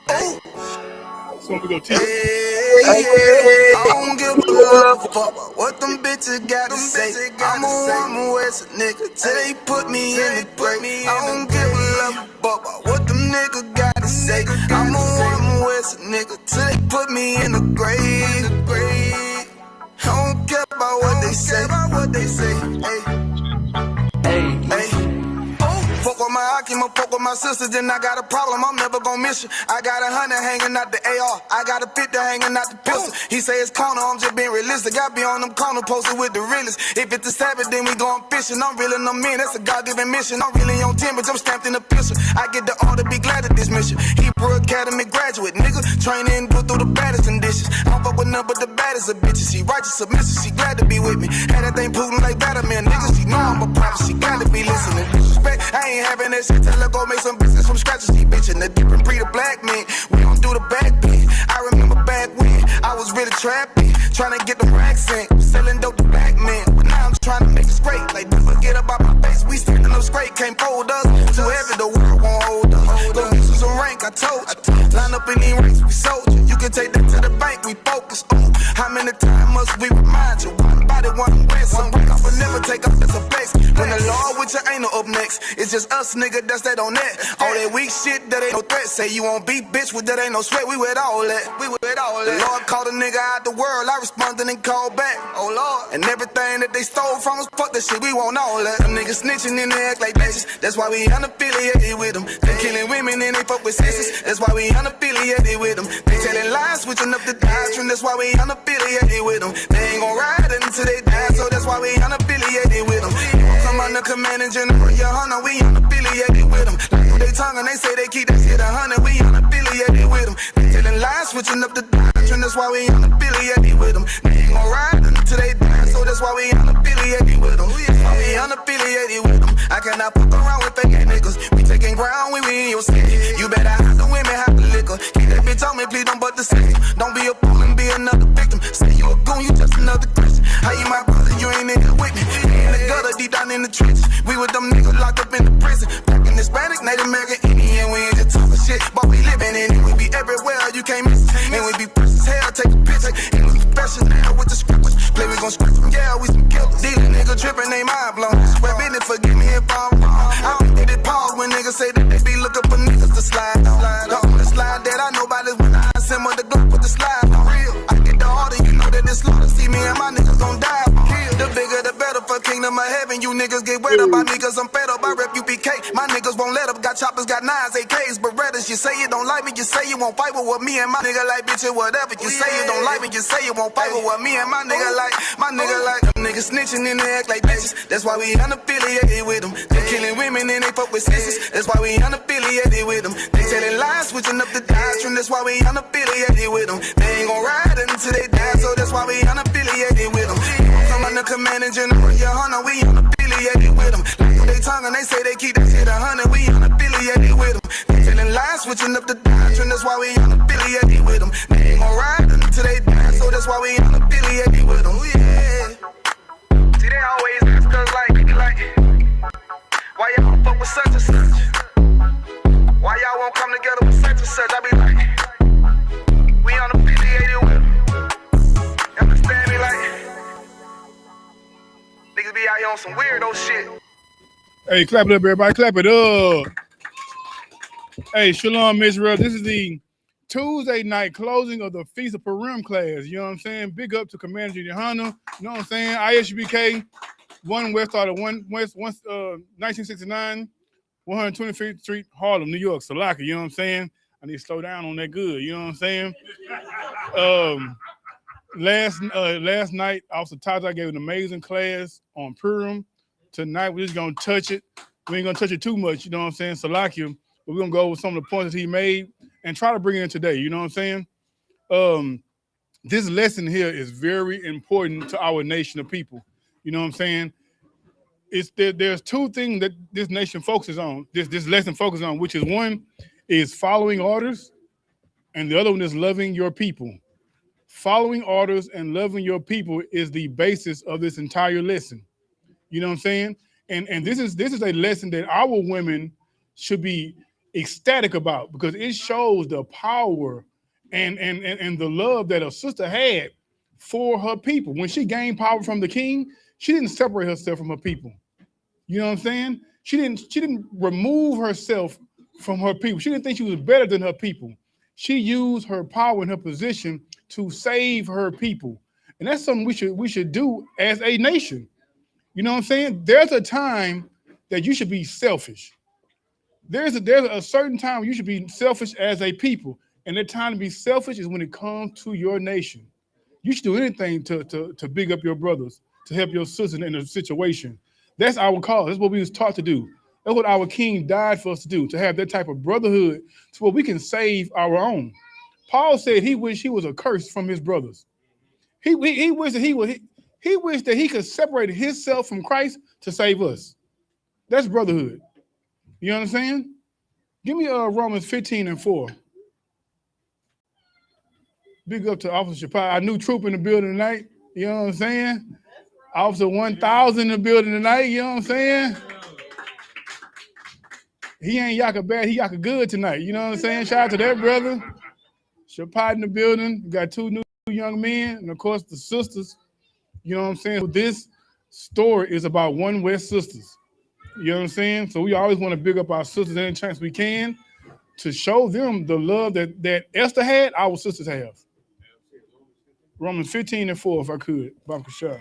So we go teach. I don't give a love fuck what them bitches gotta say. I'm a West nigga till they put me in the grave. I don't give a love fuck what them niggas gotta say. I'm a West nigga till they put me in the grave. I don't care about what they say. Hey. Fuck with my Akima, fuck with my sisters, then I got a problem, I'm never gon' miss you. I got 100 hanging out the AR, I got a 50 hanging out the pistol. He say it's corner, I'm just being realistic. I be on them corner posted with the realest. If it's the Sabbath, then we going fishing. I'm reeling them in, that's a God-given mission. I'm really on 10, but I'm stamped in the pistol. I get the order, be glad of this mission. Hebrew Academy graduate, nigga. Training, go through the baddest conditions. I don't fuck with none but the baddest of bitches. She righteous, submissive, she glad to be with me. Had that thing Putin like Vladimir, nigga. She know I'm a prophet, she glad to be listening. Disrespect, I ain't having that shit. Tell her go make some business from scratch. She bitchin' the different breed of black men. We don't do the back bend. I remember back when I was really trapping, trying to get the racks in, selling dope to black men. But now I'm trying to make it straight. Like, don't forget about my face. We standing up straight, can't fold us. Too heavy, the world won't hold us. Go get you some rank, I told you. Line up in these ranks, we soldier. You can take that to the bank, we focus on. How many times must we remind you? One body, one way, some break off and never take off, that's a flex. When the law with you ain't no up next, it's just us, nigga, that's that on that. All that weak shit, that ain't no threat. Say you won't beat, bitch, with that ain't no sweat. We with all that, The Lord called a nigga out the world, I responded and called back. Oh Lord, and everything that they stole from us, fuck that shit, we want all that. Them niggas snitching and they act like bitches, that's why we unaffiliated with them. They killing women and they fuck with sisters, that's why we unaffiliated with them. They telling lies, switching up the doctrine, that's why we unaffiliated with them. They ain't gon' ride until they die, so that's why we unaffiliated with them. Come under command and general, YAHANNA, we unaffiliated with them. Like they tongue and they say they keep that shit 100, we unaffiliated with them. They telling lies, switching up the doctrine, that's why we unaffiliated with them. They ain't gon' ride until they die, so that's why we unaffiliated with them. That's why we unaffiliated with them. I cannot fuck around with fake niggas. We taking ground when we in your city. You better have the women, have the liquor. Keep that bitch on me, please don't butt the system. Don't be a fool and be another victim. Say you a goon, you just another Christian. How you my brother, you ain't in here with me. In the gutter, deep down in the trenches. We with them niggas locked up in the prison. Black and Hispanic, Native American, Indian. We ain't just talking shit, but we living in it. We be everywhere, you can't miss it. And we be fresh as hell, take a picture. And we special now with the scriptures. Play, we gon' script them, yeah, we some killers. These niggas trippin', they mind blown. Swear business, forgive me if I'm wrong. I don't think they pause when niggas say that they be looking for niggas to slide on. The only slide that I know about is when I assemble the Glock with the slide on. Real, I get the order, you know that it's slaughter. See me and my niggas gon' die. The bigger the better for kingdom of heaven. You niggas get wet up by me cause I'm fed up. I rep UPK. My niggas won't let up. Got choppers, got 9s, AKs, Berettas. You say you don't like me, you say you won't fight with what me and my nigga like, bitch, or whatever. You say you don't like me, you say you won't fight with what me and my nigga like. My nigga like, them niggas snitching and they act like bitches. That's why we unaffiliated with them. They killing women and they fuck with sisters. That's why we unaffiliated with them. They telling lies, switching up the doctrine. That's why we unaffiliated with them. They ain't gon' ride until they die, so that's why we unaffiliated with them. Come under command and general, YAHANNA, we unaffiliated with them. Like they tongue and they say they keep that shit 100, we unaffiliated with them. They telling lies, switching up the doctrine, that's why we unaffiliated with them. They ain't gon' ride until they die, so that's why we unaffiliated with them. Yeah. See, they always ask us like, why y'all don't fuck with such and such? Why y'all won't come together with such and such? I be like, we unaffiliated with them. Understand me, like, niggas be out here on some weirdo shit. Hey, clap it up, everybody. Clap it up. Hey, Shalom, Israel. This is the Tuesday night closing of the Feast of Purim class. You know what I'm saying? Big up to Commander YAHANNA. You know what I'm saying? I.S.U.P.K. 1 West out of 1969, 125th Street, Harlem, New York. Salaka, you know what I'm saying? I need to slow down on that good. You know what I'm saying? Last night, Officer Taja gave an amazing class on Purim. Tonight, we're just going to touch it. We ain't going to touch it too much, you know what I'm saying? Salakia. But we're going to go over some of the points that he made and try to bring it in today, you know what I'm saying? This lesson here is very important to our nation of people. You know what I'm saying? There's two things that this nation focuses on, this lesson focuses on, which is one is following orders, and the other one is loving your people. Following orders and loving your people is the basis of this entire lesson. You know what I'm saying? And this is a lesson that our women should be ecstatic about, because it shows the power and the love that a sister had for her people. When she gained power from the king, she didn't separate herself from her people. You know what I'm saying? She didn't remove herself from her people. She didn't think she was better than her people. She used her power and her position to save her people. And that's something we should do as a nation. You know what I'm saying? There's a time that you should be selfish. There's a certain time you should be selfish as a people. And the time to be selfish is when it comes to your nation. You should do anything to big up your brothers, to help your sisters in a situation. That's our cause. That's what we was taught to do. That's what our king died for us to do, to have that type of brotherhood so where we can save our own. Paul said he wished he was accursed from his brothers. He wished that he could separate himself from Christ to save us. That's brotherhood. You understand? Give me Romans 15:4. Big up to Officer Shapai, our new troop in the building tonight. You know what I'm saying? Officer 1000 in the building tonight. You know what I'm saying? He ain't yaka bad, he yaka good tonight. You know what I'm saying? Shout out to that brother. Shapai in the building. We got two new young men, and of course the sisters. You know what I'm saying? So this story is about One West sisters. You know what I'm saying? So we always want to big up our sisters any chance we can to show them the love that Esther had, our sisters have. Romans 15:4, if I could. Baba Shah.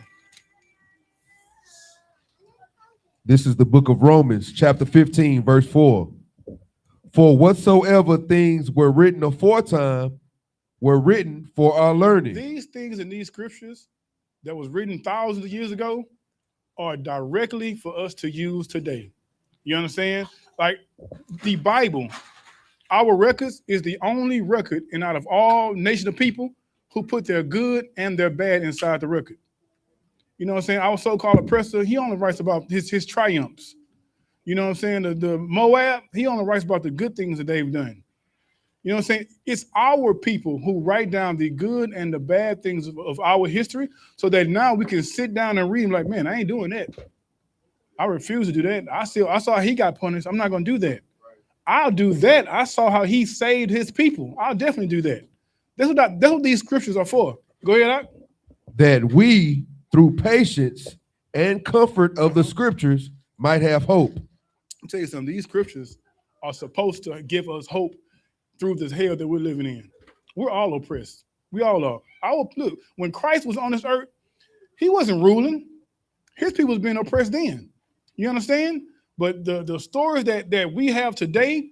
This is the book of Romans, chapter 15, verse 4. For whatsoever things were written aforetime were written for our learning. These things in these scriptures that was written thousands of years ago are directly for us to use today. You understand? Like the Bible, our records is the only record and out of all nations of people who put their good and their bad inside the record. You know what I'm saying? Our so-called oppressor, he only writes about his triumphs. You know what I'm saying? The Moab, he only writes about the good things that they've done. You know what I'm saying? It's our people who write down the good and the bad things of our history so that now we can sit down and read them like, man, I ain't doing that. I refuse to do that. I saw he got punished. I'm not going to do that. I'll do that. I saw how he saved his people. I'll definitely do that. That's what these scriptures are for. Go ahead, Doc. That we, through patience and comfort of the scriptures, might have hope. I'll tell you something. These scriptures are supposed to give us hope through this hell that we're living in. We're all oppressed. We all are. Look, when Christ was on this earth, he wasn't ruling. His people was being oppressed then. You understand? But the stories that we have today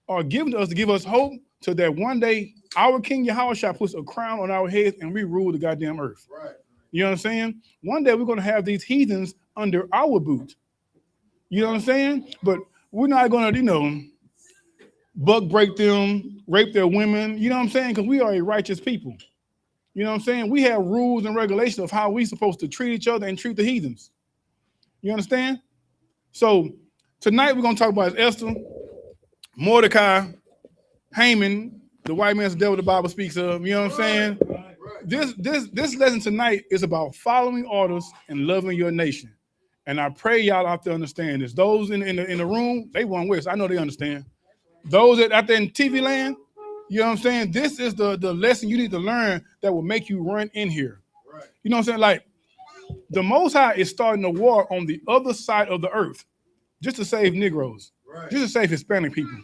are given to us to give us hope so that one day our King YAHANNA puts a crown on our heads and we rule the goddamn earth. Right. You know what I'm saying? One day we're going to have these heathens under our boot. You know what I'm saying? But we're not going to, buck break them, rape their women. You know what I'm saying? Because we are a righteous people. You know what I'm saying? We have rules and regulations of how we're supposed to treat each other and treat the heathens. You understand? So tonight we're going to talk about Esther, Mordecai, Haman, the white man's devil the Bible speaks of. You know what I'm saying? This lesson tonight is about following orders and loving your nation. And I pray y'all out there understand this. Those in the room, they want West. I know they understand. Those that out there in TV land, you know what I'm saying? This is the lesson you need to learn that will make you run in here. Right. You know what I'm saying? Like, the Most High is starting a war on the other side of the earth just to save Negroes, right, just to save Hispanic people.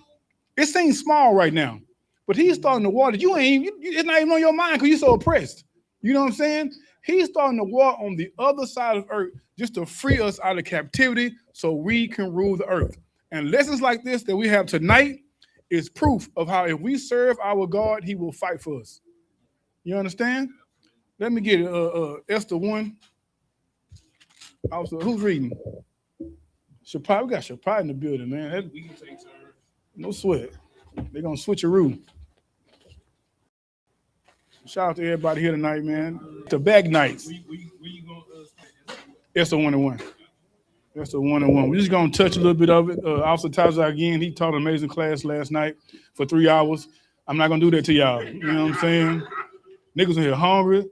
It seems small right now, but he's starting a war that it's not even on your mind because you're so oppressed. You know what I'm saying? He's starting a war on the other side of earth just to free us out of captivity so we can rule the earth. And lessons like this that we have tonight is proof of how if we serve our God, he will fight for us. You understand? Let me get Esther 1. Also, who's reading? Shapai, we got Shapai in the building, man. We can take turns. No sweat. They're going to switch a room. Shout out to everybody here tonight, man. The bag nights. Esther 1:1. Esther 1:1. We're just going to touch a little bit of it. Officer Taza, again, he taught an amazing class last night for 3 hours. I'm not going to do that to y'all. You know what I'm saying? Niggas in here hungry,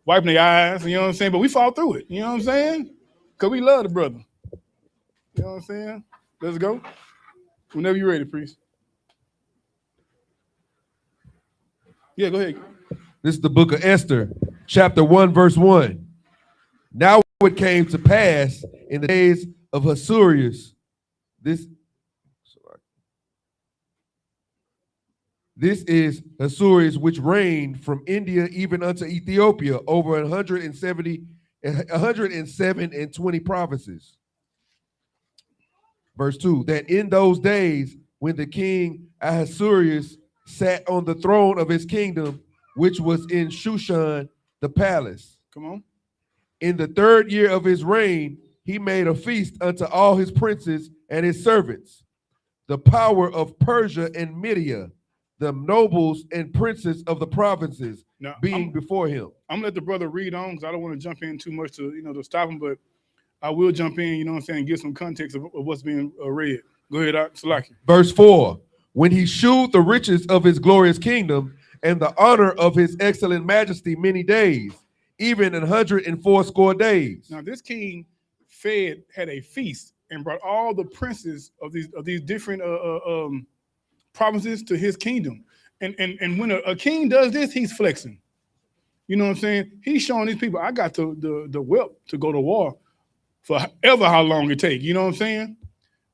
wiping their eyes, you know what I'm saying? But we fought through it. You know what I'm saying? Because we love the brother. You know what I'm saying? Let's go. Whenever you're ready, priest. Yeah, go ahead. This is the book of Esther, chapter 1, verse 1. Now it came to pass in the days of Ahasuerus. This is Ahasuerus, which reigned from India even unto Ethiopia over 107 and 20 provinces. Verse 2, that in those days when the king Ahasuerus sat on the throne of his kingdom, which was in Shushan, the palace. Come on. In the 3rd year of his reign, he made a feast unto all his princes and his servants, the power of Persia and Media, the nobles and princes of the provinces, Now, being before him. I'm gonna let the brother read on because I don't want to jump in too much to to stop him, but I will jump in, what I'm saying, give some context of what's being read. Go ahead, Salaki. Verse 4, when he shewed the riches of his glorious kingdom and the honor of his excellent majesty many days, even 180 days. Now this king had a feast and brought all the princes of these different provinces to his kingdom. And when a king does this, he's flexing. You know what I'm saying? He's showing these people, I got the wealth to go to war for ever how long it takes. You know what I'm saying?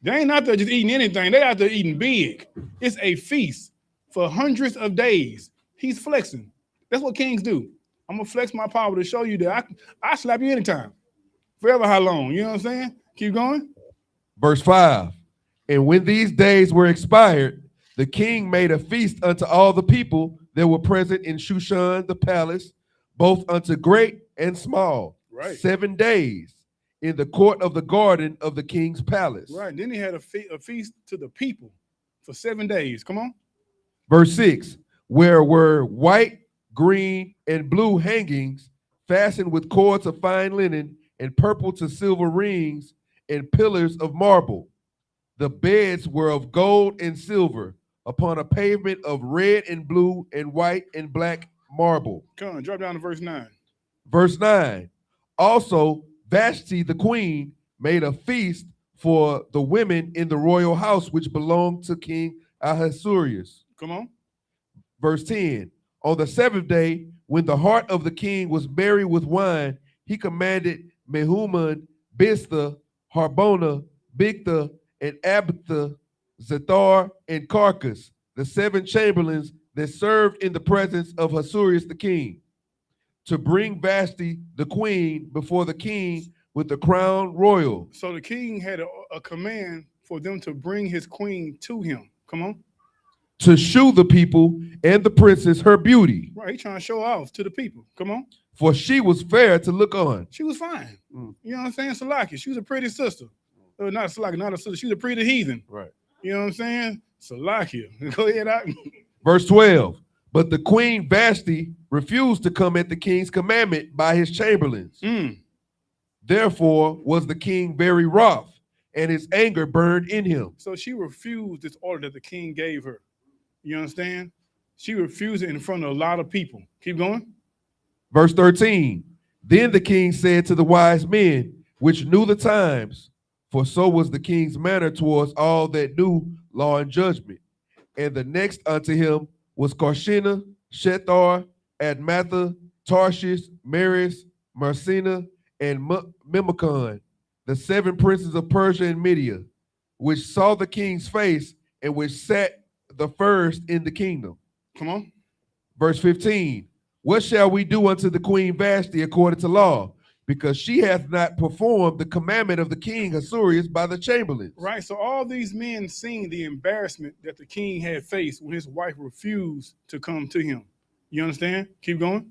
They ain't out there just eating anything. They out there eating big. It's a feast for hundreds of days. He's flexing. That's what kings do. I'm gonna flex my power to show you that I slap you anytime. Forever how long? You know what I'm saying? Keep going. Verse 5, and when these days were expired, the king made a feast unto all the people that were present in Shushan the palace, both unto great and small. Right. 7 days in the court of the garden of the king's palace. Right. Then he had a feast to the people for 7 days. Come on. Verse 6, where were white, green, and blue hangings fastened with cords of fine linen and purple to silver rings and pillars of marble. The beds were of gold and silver upon a pavement of red and blue and white and black marble. Come on, drop down to verse 9. Verse 9, also Vashti the queen made a feast for the women in the royal house which belonged to King Ahasuerus. Come on. Verse 10, on the 7th day, when the heart of the king was merry with wine, he commanded Mehuman, Biztha, Harbona, Bigtha, and Abitha, Zethar, and Carcass, the 7 chamberlains that served in the presence of Ahasuerus the king, to bring Vashti the queen before the king with the crown royal. So the king had a command for them to bring his queen to him. Come on. To shew the people and the princess her beauty. Right, he's trying to show off to the people. Come on. For she was fair to look on. She was fine. You know what I'm saying? Salaki. She was a pretty sister. Not Salaki, not a sister. She was a pretty heathen. Right. You know what I'm saying? Salaki. Go ahead out. Verse 12. But the queen Vashti refused to come at the king's commandment by his chamberlains. Therefore was the king very wroth, and his anger burned in him. So she refused this order that the king gave her. You understand? She refused it in front of a lot of people. Keep going. Verse 13. Then the king said to the wise men, which knew the times, for so was the king's manner towards all that knew law and judgment. And the next unto him was Karshena, Shethar, Admatha, Tarshish, Maris, Marsina, and Memucan, the 7 princes of Persia and Media, which saw the king's face and which sat the first in the kingdom. Come on. Verse 15. What shall we do unto the queen Vashti according to law? Because she hath not performed the commandment of the king Ahasuerus by the chamberlains. Right. So all these men seen the embarrassment that the king had faced when his wife refused to come to him. You understand? Keep going.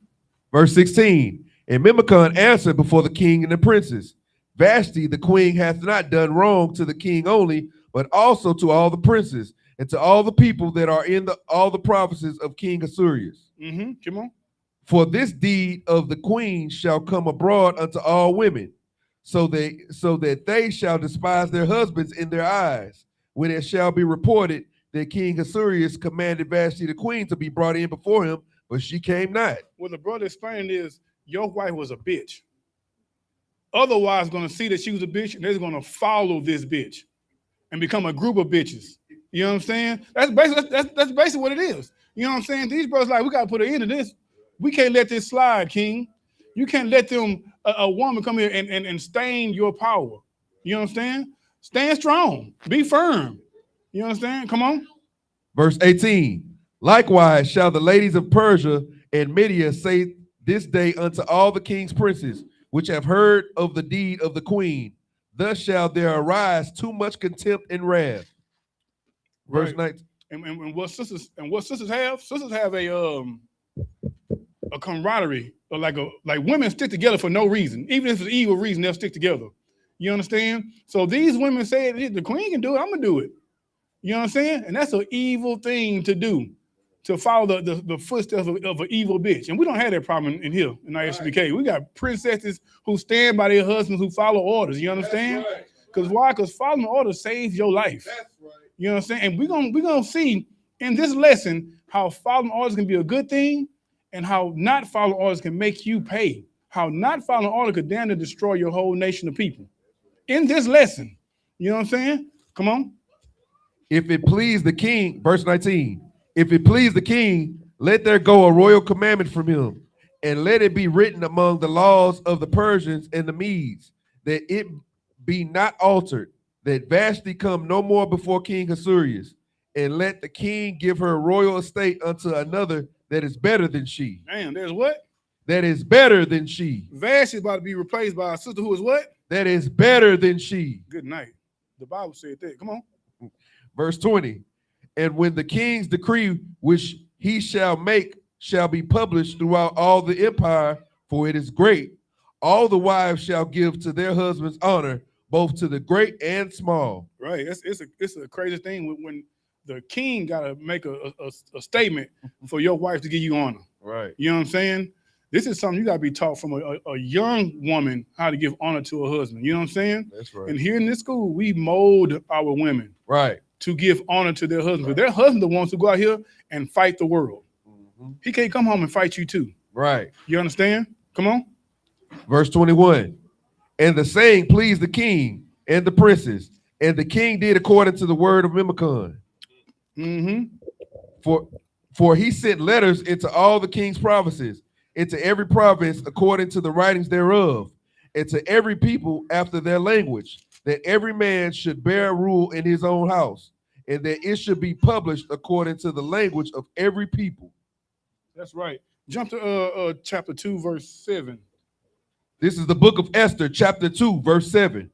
Verse 16. And Memucan answered before the king and the princes, Vashti the queen hath not done wrong to the king only, but also to all the princes and to all the people that are in all the provinces of King Ahasuerus. Come on. For this deed of the queen shall come abroad unto all women, so that they shall despise their husbands in their eyes, when it shall be reported that King Ahasuerus commanded Vashti the queen to be brought in before him, but she came not. What the brother explained is your wife was a bitch. Otherwise, going to see that she was a bitch, and they're going to follow this bitch and become a group of bitches. You know what I'm saying? That's basically what it is. You know what I'm saying? These brothers like, we got to put an end to this. We can't let this slide, King. You can't let them, a woman come here and stain your power. You understand? Stand strong. Be firm. You understand? Come on. Verse 18. Likewise shall the ladies of Persia and Media say this day unto all the king's princes, which have heard of the deed of the queen. Thus shall there arise too much contempt and wrath. Verse Right. 19. And what sisters have? Sisters have a camaraderie, or like women stick together for no reason. Even if it's evil reason, they'll stick together. You understand? So these women say, the queen can do it, I'm gonna do it. You know what I'm saying? And that's an evil thing to do, to follow the footsteps of an evil bitch. And we don't have that problem in here in I.S.U.P.K. We got princesses who stand by their husbands, who follow orders. You understand? Because why? Because following orders saves your life. That's right. You know what I'm saying? And we're gonna see in this lesson how following orders can be a good thing, and how not following orders can make you pay. How not following orders could damn to destroy your whole nation of people. In this lesson, you know what I'm saying? Come on. If it please the king, verse 19, if it please the king, let there go a royal commandment from him, and let it be written among the laws of the Persians and the Medes, that it be not altered, that Vashti come no more before King Ahasuerus, and let the king give her royal estate unto another that is better than she. Damn, there's what? That is better than she. Vashti is about to be replaced by a sister who is what? That is better than she. Good night. The Bible said that. Come on. Verse 20. And when the king's decree which he shall make shall be published throughout all the empire, for it is great, all the wives shall give to their husbands honor, both to the great and small. Right. It's a crazy thing when the king got to make a statement for your wife to give you honor. Right. You know what I'm saying? This is something you got to be taught from a young woman, how to give honor to a husband. You know what I'm saying? That's right. And here in this school, we mold our women Right. to give honor to their husbands. But their husband the ones who go out here and fight the world. Mm-hmm. He can't come home and fight you too. Right. You understand? Come on. Verse 21. And the saying pleased the king and the princes, and the king did according to the word of Memucan. Mm-hmm. For he sent letters into all the king's provinces, into every province according to the writings thereof, and to every people after their language, that every man should bear rule in his own house, and that it should be published according to the language of every people. That's right. Jump to chapter 2, verse 7. This is the book of Esther, chapter 2, verse 7.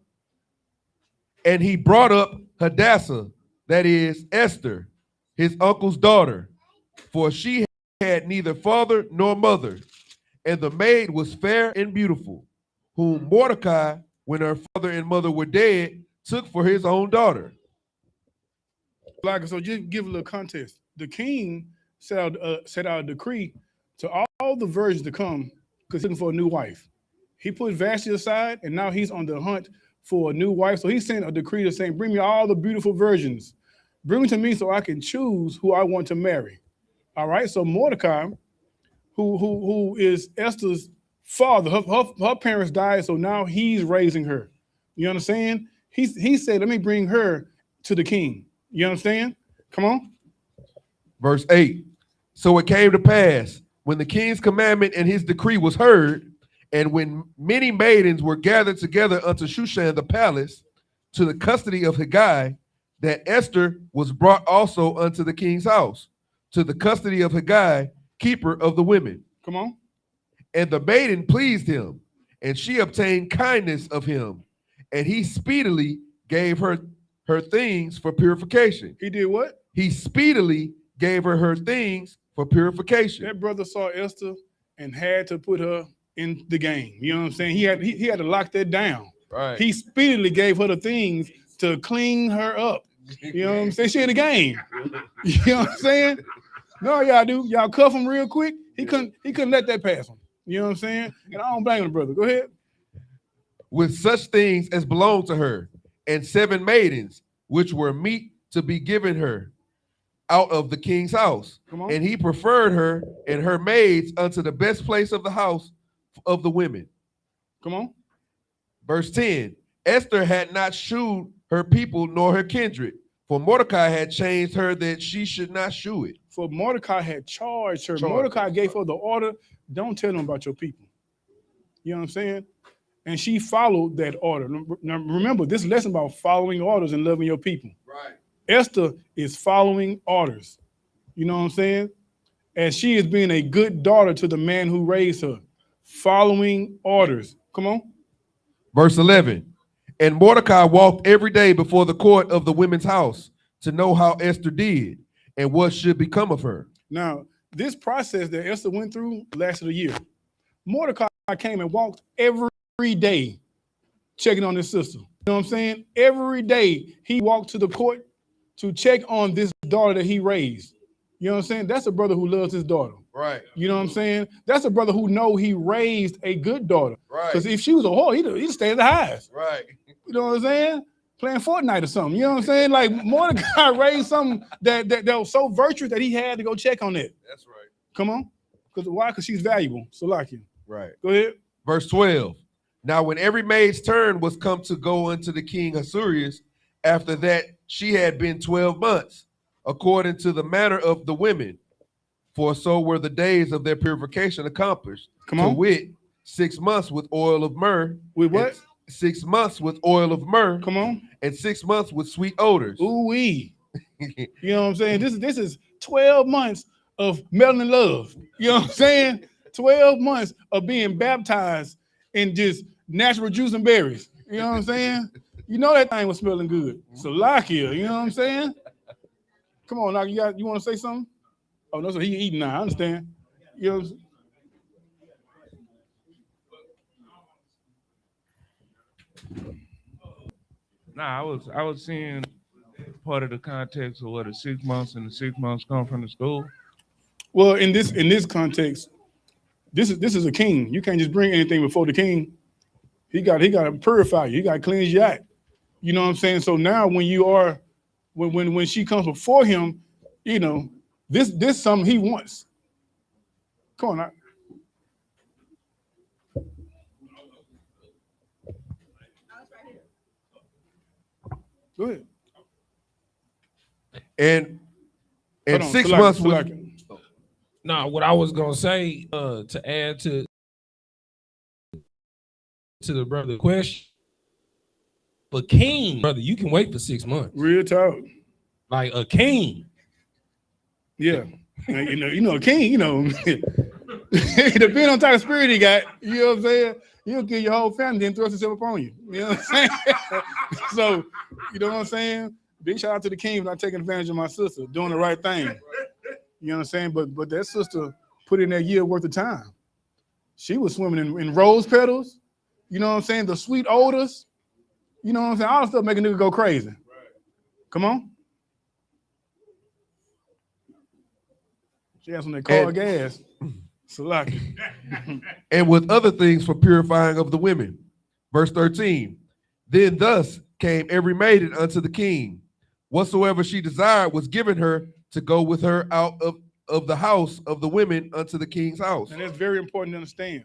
And he brought up Hadassah, that is Esther, his uncle's daughter, for she had neither father nor mother, and the maid was fair and beautiful, whom Mordecai, when her father and mother were dead, took for his own daughter. Like, so just give a little context. The king set out a decree to all the virgins to come because he's looking for a new wife. He put Vashti aside, and now he's on the hunt for a new wife. So he sent a decree to saying, bring me all the beautiful virgins. Bring them to me so I can choose who I want to marry. All right, so Mordecai, who is Esther's father, her parents died, so now he's raising her. You understand? He said, let me bring her to the king. You understand? Come on. Verse 8. So it came to pass, when the king's commandment and his decree was heard, and when many maidens were gathered together unto Shushan the palace, to the custody of Haggai, that Esther was brought also unto the king's house, to the custody of Haggai, keeper of the women. Come on. And the maiden pleased him, and she obtained kindness of him, and he speedily gave her things for purification. He did what? He speedily gave her things for purification. That brother saw Esther and had to put her in the game. You know what I'm saying? He had to lock that down. Right. He speedily gave her the things to clean her up. You know what I'm saying? She in the game. You know what I'm saying? No, y'all do. Y'all cuff him real quick. He couldn't let that pass him. You know what I'm saying? And I don't blame him, brother. Go ahead. With such things as belonged to her, and 7 maidens, which were meet to be given her out of the king's house. Come on. And he preferred her and her maids unto the best place of the house of the women. Come on. Verse 10. Esther had not shewed her people nor her kindred, for Mordecai had changed her that she should not shew it. For Mordecai had charged her. Mordecai gave her the order, don't tell them about your people. You know what I'm saying? And she followed that order. Now remember, this lesson about following orders and loving your people. Right. Esther is following orders. You know what I'm saying? And she is being a good daughter to the man who raised her. Following orders. Come on. Verse 11. And Mordecai walked every day before the court of the women's house to know how Esther did and what should become of her. Now, this process that Esther went through lasted a year. Mordecai came and walked every day checking on his sister. You know what I'm saying? Every day he walked to the court to check on this daughter that he raised. You know what I'm saying? That's a brother who loves his daughter. Right. You know what I'm saying? That's a brother who know he raised a good daughter. Right. Because if she was a whore, he'd stay at the highest. Right. You know what I'm saying? Playing Fortnite or something. You know what I'm saying? Like Mordecai raised something that was so virtuous that he had to go check on it. That's right. Come on. Because why? Because she's valuable. So like you. Right. Go ahead. Verse 12. Now when every maid's turn was come to go unto the king Ahasuerus, after that she had been 12 months, according to the manner of the women, for so were the days of their purification accomplished. Come on. To wit, 6 months with oil of myrrh. With what? 6 months with oil of myrrh. Come on. And 6 months with sweet odors. Ooh-wee. You know what I'm saying? This is 12 months of melanin love. You know what I'm saying? 12 months of being baptized in just natural juice and berries. You know what I'm saying? You know that thing was smelling good. Salakia, you know what I'm saying? Come on, now you want to say something? Oh no, so he eating now. I understand. You know what I'm saying? Nah, I was seeing part of the context of what the 6 months and the 6 months come from the school. Well, in this context, this is a king. You can't just bring anything before the king. He got to purify you. He got to cleanse you out. You know what I'm saying? So now when you are when she comes before him, you know, this something he wants. Come on now. Go ahead. And Hold on, 6 Salaki, months was Salaki. Now, what I was gonna say to add to the brother question, for king, brother, you can wait for 6 months. Real talk. Like a king. Yeah. you know, a king, you know, depending on the type of spirit he got, you know what I'm saying? He'll kill your whole family, then thrust himself upon you. You know what I'm saying? So, you know what I'm saying? Big shout out to the king for not taking advantage of my sister, doing the right thing. You know what I'm saying? But that sister put in that year worth of time. She was swimming in rose petals. You know what I'm saying? The sweet odors. You know what I'm saying? All the stuff make a nigga go crazy. Come on. She has some that car gas. Salaki. and with other things for purifying of the women. Verse 13. Then thus came every maiden unto the king. Whatsoever she desired was given her to go with her out of the house of the women unto the king's house. And that's very important to understand.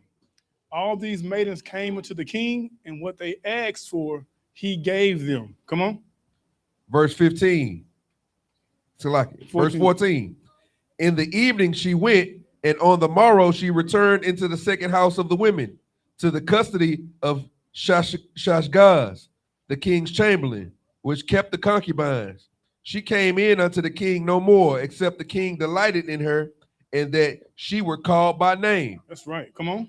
All these maidens came unto the king, and what they asked for, he gave them. Come on. Verse 15. Salaki. Verse 14. In the evening she went, and on the morrow she returned into the second house of the women, to the custody of Shashgaz, the king's chamberlain, which kept the concubines. She came in unto the king no more, except the king delighted in her, and that she were called by name. That's right. Come on.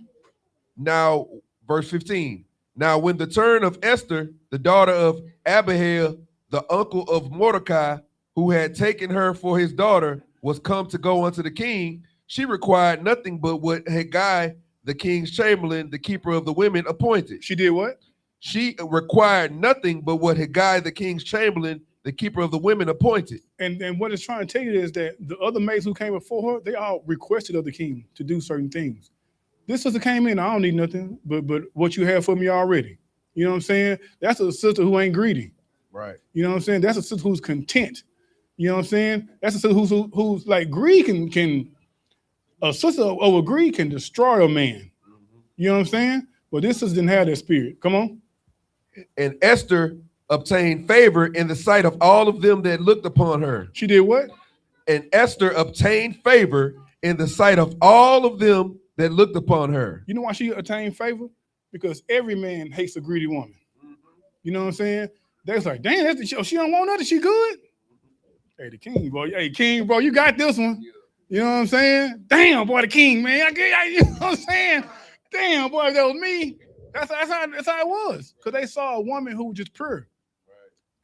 Now, verse 15. Now, when the turn of Esther, the daughter of Abihail, the uncle of Mordecai, who had taken her for his daughter, was come to go unto the king, she required nothing but what Haggai, the king's chamberlain, the keeper of the women, appointed. She did what? She required nothing but what Haggai, the king's chamberlain, the keeper of the women, appointed. And what it's trying to tell you is that the other maids who came before her, they all requested of the king to do certain things. This sister came in, I don't need nothing but what you have for me already. You know what I'm saying? That's a sister who ain't greedy. Right. You know what I'm saying? That's a sister who's content. You know what I'm saying? That's a sister who's like greed can a sister over greed can destroy a man. You know what I'm saying? But this sister didn't have that spirit. Come on. And Esther obtained favor in the sight of all of them that looked upon her. She did what? And Esther obtained favor in the sight of all of them that looked upon her. You know why she attained favor? Because every man hates a greedy woman. You know what I'm saying? They was like, damn, that's she don't want nothing. She good. Hey, the king, boy. Hey, king, bro, you got this one. You know what I'm saying? Damn, boy, the king, man. You know what I'm saying? Damn, boy, if that was me. That's how it was. Because they saw a woman who was just pure.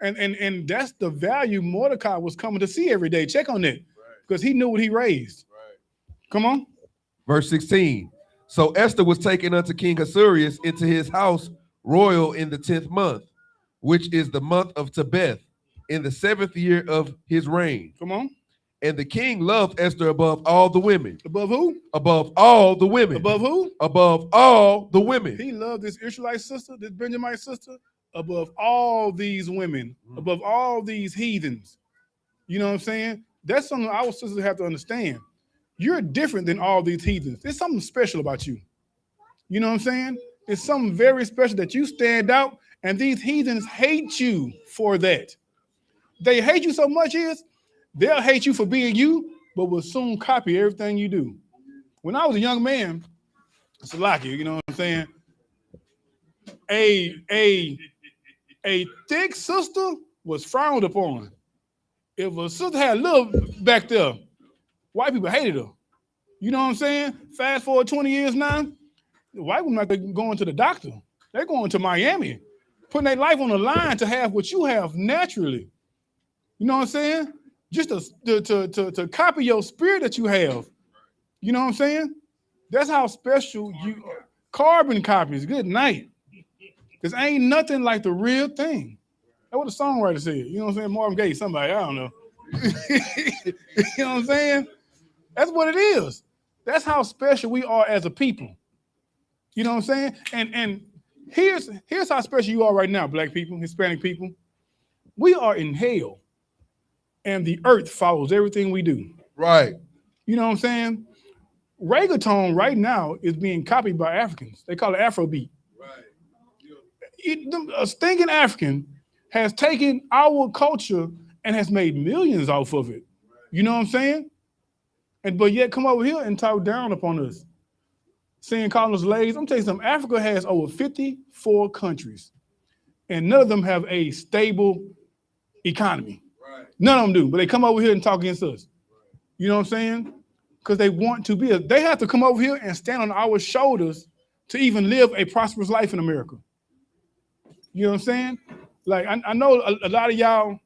Right. And that's the value Mordecai was coming to see every day. Check on that. Because he knew what he raised. Right. Come on. Verse 16. So Esther was taken unto King Ahasuerus into his house royal in the 10th month, which is the month of Tebeth, in the 7th year of his reign. Come on. And the king loved Esther above all the women. Above who? Above all the women. Above who? Above all the women. He loved this Israelite sister, this Benjamite sister, above all these women, above all these heathens. You know what I'm saying? That's something our sisters have to understand. You're different than all these heathens. There's something special about you. You know what I'm saying? It's something very special that you stand out, and these heathens hate you for that. They hate you so much is they'll hate you for being you, but will soon copy everything you do. When I was a young man, Salaki, you know what I'm saying? A thick sister was frowned upon. If a sister had a little back there, white people hated her. You know what I'm saying? Fast forward 20 years now, the white women are going to the doctor. They're going to Miami, putting their life on the line to have what you have naturally. You know what I'm saying? Just to copy your spirit that you have. You know what I'm saying? That's how special you are. Carbon copies, good night. Because ain't nothing like the real thing. That's what the songwriter said. You know what I'm saying? Marvin Gaye, somebody, I don't know. You know what I'm saying? That's what it is. That's how special we are as a people. You know what I'm saying? And here's how special you are right now, black people, Hispanic people. We are in hell. And the earth follows everything we do. Right. You know what I'm saying? Reggaeton right now is being copied by Africans. They call it Afrobeat. Right. A stinking African has taken our culture and has made millions off of it. You know what I'm saying? But yet come over here and talk down upon us. Saying calling us slaves. I'm telling you something, Africa has over 54 countries. And none of them have a stable economy. Right. None of them do, but they come over here and talk against us. Right. You know what I'm saying? Because they want to be, they have to come over here and stand on our shoulders to even live a prosperous life in America. You know what I'm saying? Like, I know a lot of y'all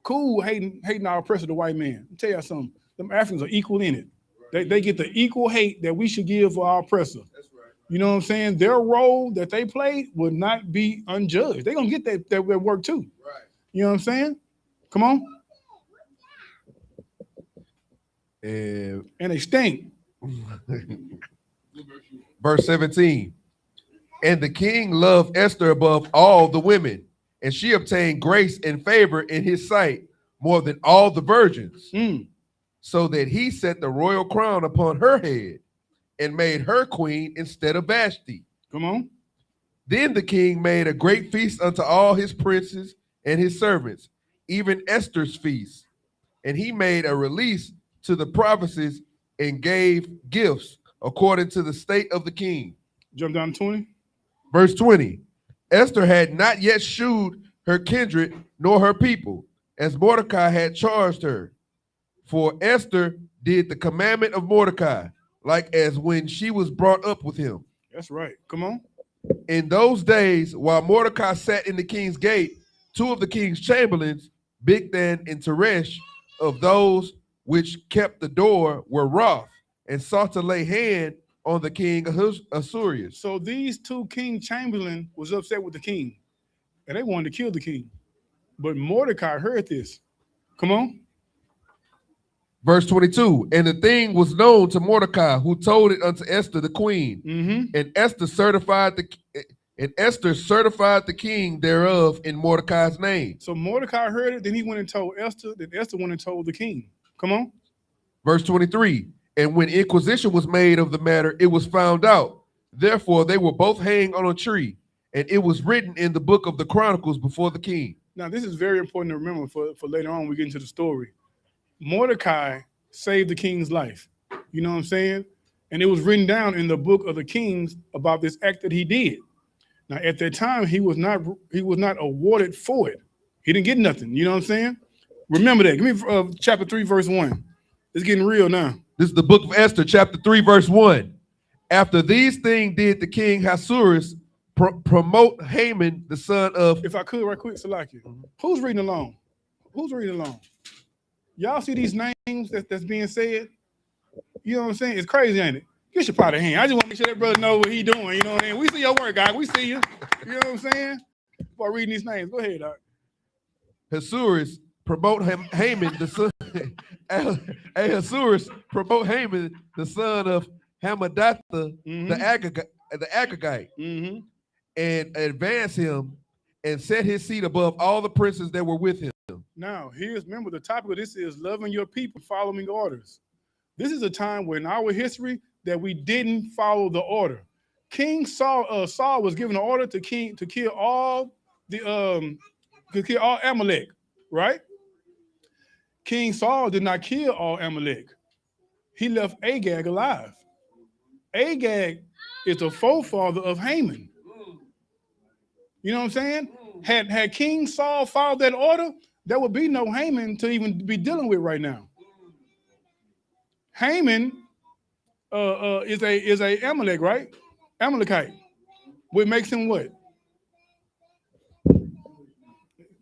cool hating our oppressor, the white man. I'll tell y'all something, them Africans are equal in it. They get the equal hate that we should give for our oppressor. That's right. You know what I'm saying? Their role that they played would not be unjudged. They're going to get that work too. Right. You know what I'm saying? Come on. And they stink. Verse 17. And the king loved Esther above all the women, and she obtained grace and favor in his sight more than all the virgins. So that he set the royal crown upon her head and made her queen instead of Vashti. Come on. Then the king made a great feast unto all his princes and his servants, even Esther's feast. And he made a release to the provinces and gave gifts according to the state of the king. Jump down to 20. Verse 20. Esther had not yet shewed her kindred nor her people, as Mordecai had charged her. For Esther did the commandment of Mordecai, like as when she was brought up with him. That's right. Come on. In those days, while Mordecai sat in the king's gate, two of the king's chamberlains, Bigthan and Teresh, of those which kept the door, were wroth and sought to lay hand on the king of Ahasuerus. So these two king chamberlain was upset with the king, and they wanted to kill the king. But Mordecai heard this. Come on. Verse 22, and the thing was known to Mordecai, who told it unto Esther the queen. And Esther certified the king thereof in Mordecai's name. So Mordecai heard it, then he went and told Esther, then Esther went and told the king. Come on. Verse 23, and when inquisition was made of the matter, it was found out. Therefore they were both hanged on a tree, and it was written in the book of the Chronicles before the king. Now this is very important to remember for later on we get into the story. Mordecai saved the king's life. You know what I'm saying? And it was written down in the book of the Kings about this act that he did. Now, at that time, he was not awarded for it. He didn't get nothing. You know what I'm saying? Remember that. Give me chapter 3, verse 1. It's getting real now. This is the book of Esther, chapter 3, verse 1. After these things did the king Ahasuerus promote Haman, the son of... If I could, right quick, Salakia. Who's reading along? Who's reading along? Y'all see these names that's being said? You know what I'm saying? It's crazy, ain't it? Get your pot of hand. I just want to make sure that brother know what he doing. You know what I mean? We see your work, guys. We see you. You know what I'm saying? Before reading these names, go ahead, Doc. Ahasuerus promote Haman, the son... Ahasuerus promote Haman, the son of Hammedatha, the Agagite, and advance him and set his seat above all the princes that were with him. Now, remember, the topic of this is loving your people, following orders. This is a time where in our history that we didn't follow the order. King Saul was given an order to kill all Amalek, right? King Saul did not kill all Amalek. He left Agag alive. Agag is the forefather of Haman. You know what I'm saying? Had King Saul followed that order, there would be no Haman to even be dealing with right now. Haman is a Amalek, right? Amalekite. What makes him what?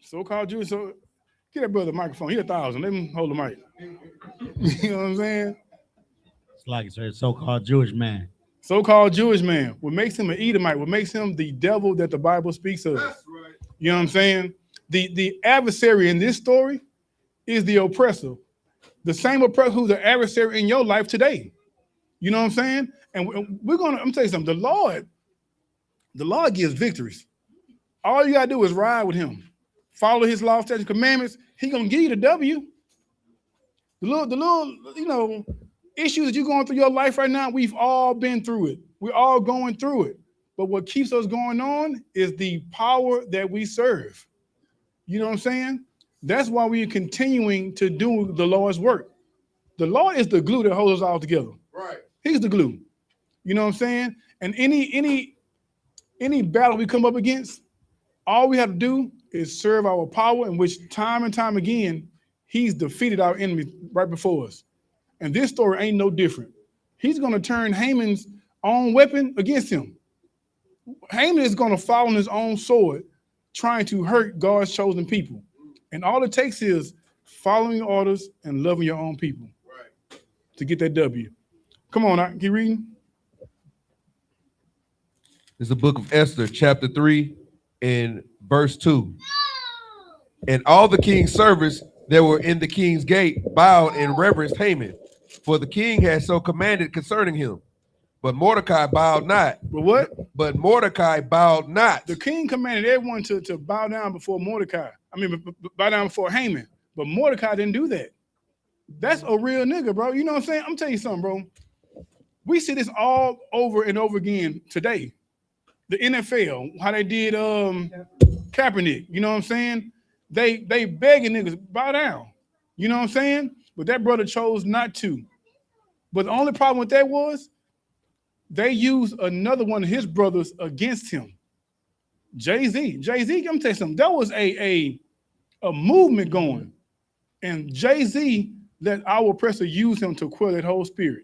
So-called Jewish. So get that brother a microphone. He 1,000. Let him hold the mic. You know what I'm saying? It's like it's a so-called Jewish man. So-called Jewish man. What makes him an Edomite? What makes him the devil that the Bible speaks of? That's right. You know what I'm saying? The adversary in this story is the oppressor. The same oppressor who's the adversary in your life today. You know what I'm saying? And I'm gonna tell you something. The Lord gives victories. All you gotta do is ride with him. Follow his law, statutes, commandments. He gonna give you the W. The little, issues that you're going through your life right now, we've all been through it. We're all going through it. But what keeps us going on is the power that we serve. You know what I'm saying? That's why we're continuing to do the Lord's work. The Lord is the glue that holds us all together. Right. He's the glue. You know what I'm saying? And any battle we come up against, all we have to do is serve our power, in which time and time again, he's defeated our enemy right before us. And this story ain't no different. He's going to turn Haman's own weapon against him. Haman is going to fall on his own sword, trying to hurt God's chosen people. And all it takes is following orders and loving your own people to get that W. Come on, I keep reading. It's the book of Esther, chapter 3, and verse 2. And all the king's servants that were in the king's gate bowed and reverenced Haman, for the king had so commanded concerning him. But Mordecai bowed not. But what? But Mordecai bowed not. The king commanded everyone to bow down before Mordecai. Bow down before Haman. But Mordecai didn't do that. That's a real nigga, bro. You know what I'm saying? I'm telling you something, bro. We see this all over and over again today. The NFL, how they did Kaepernick, you know what I'm saying? They begging niggas, bow down. You know what I'm saying? But that brother chose not to. But the only problem with that was they used another one of his brothers against him. Jay-Z, I'm gonna tell you something. There was a movement going, and Jay-Z let our oppressor use him to quell that whole spirit.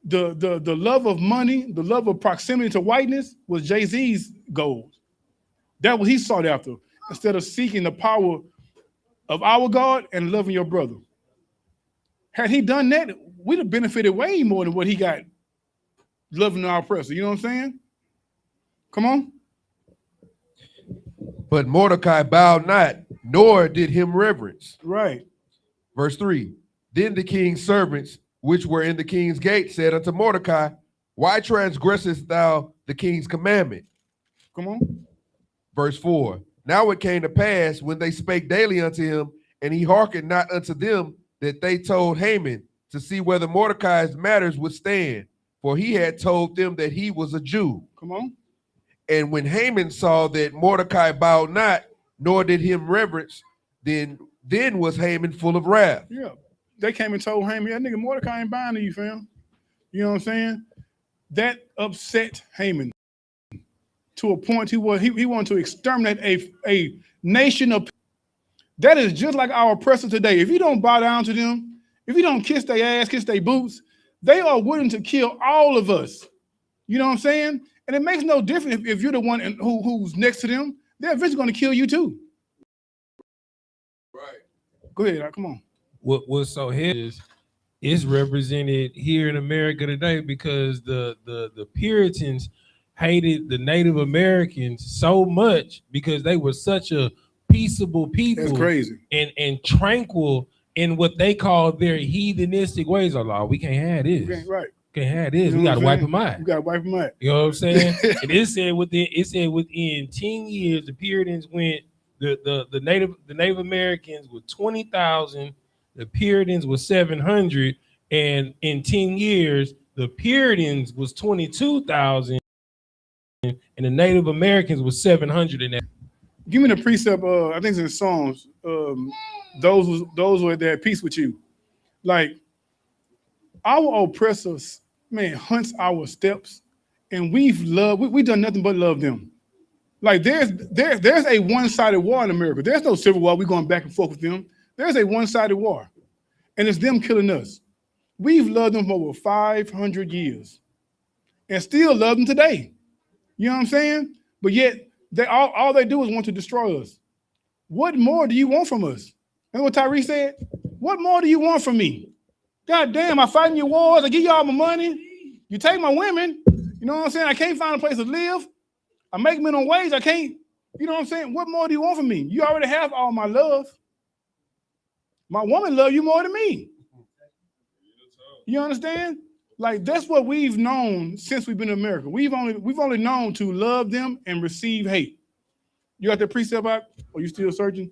The love of money, the love of proximity to whiteness was Jay-Z's goals. That what he sought after, instead of seeking the power of our God and loving your brother. Had he done that, we'd have benefited way more than what he got loving our oppressor. You know what I'm saying? Come on. But Mordecai bowed not, nor did him reverence. Right. Verse 3. Then the king's servants, which were in the king's gate, said unto Mordecai, why transgressest thou the king's commandment? Come on. Verse 4. Now it came to pass, when they spake daily unto him, and he hearkened not unto them, that they told Haman to see whether Mordecai's matters would stand, for he had told them that he was a Jew. Come on. And when Haman saw that Mordecai bowed not, nor did him reverence, then Then was Haman full of wrath. Yeah. They came and told Haman, yeah, nigga, Mordecai ain't buying to you, fam. You know what I'm saying? That upset Haman to a point he wanted to exterminate a nation of. That is just like our oppressor today. If you don't bow down to them, if you don't kiss their ass, kiss their boots, they are willing to kill all of us. You know what I'm saying? And it makes no difference if you're the one who's next to them. They're eventually going to kill you too. Right. Go ahead, come on. What's so here is represented here in America today because the Puritans hated the Native Americans so much because they were such a peaceable people. That's crazy. And tranquil in what they call their heathenistic ways. Oh, we can't have this. Okay, right. Can't have this. You know we gotta wipe saying? them out. You gotta wipe them out. You know what I'm saying? And it said within 10 years, the Puritans went, the Native Americans were 20,000, the Puritans were 700, and in 10 years, the Puritans was 22,000, and the Native Americans was 700. And give me the precept. I think it's in Psalms. Those were at peace with you. Like our oppressors, man, hunts our steps, and we've done nothing but love them. Like there's a one-sided war in America. There's no civil war. We're going back and forth with them. There's a one-sided war, and it's them killing us. We've loved them for over 500 years, and still love them today. You know what I'm saying? But yet all they do is want to destroy us. What more do you want from us? That's what Tyree said. What more do you want from me? God damn, I fight in your wars. I give you all my money. You take my women. You know what I'm saying? I can't find a place to live. I make minimum wage. I can't. You know what I'm saying? What more do you want from me? You already have all my love. My woman love you more than me. You understand? Like that's what we've known since we've been in America. We've only known to love them and receive hate. You got that precept out? Or you still searching?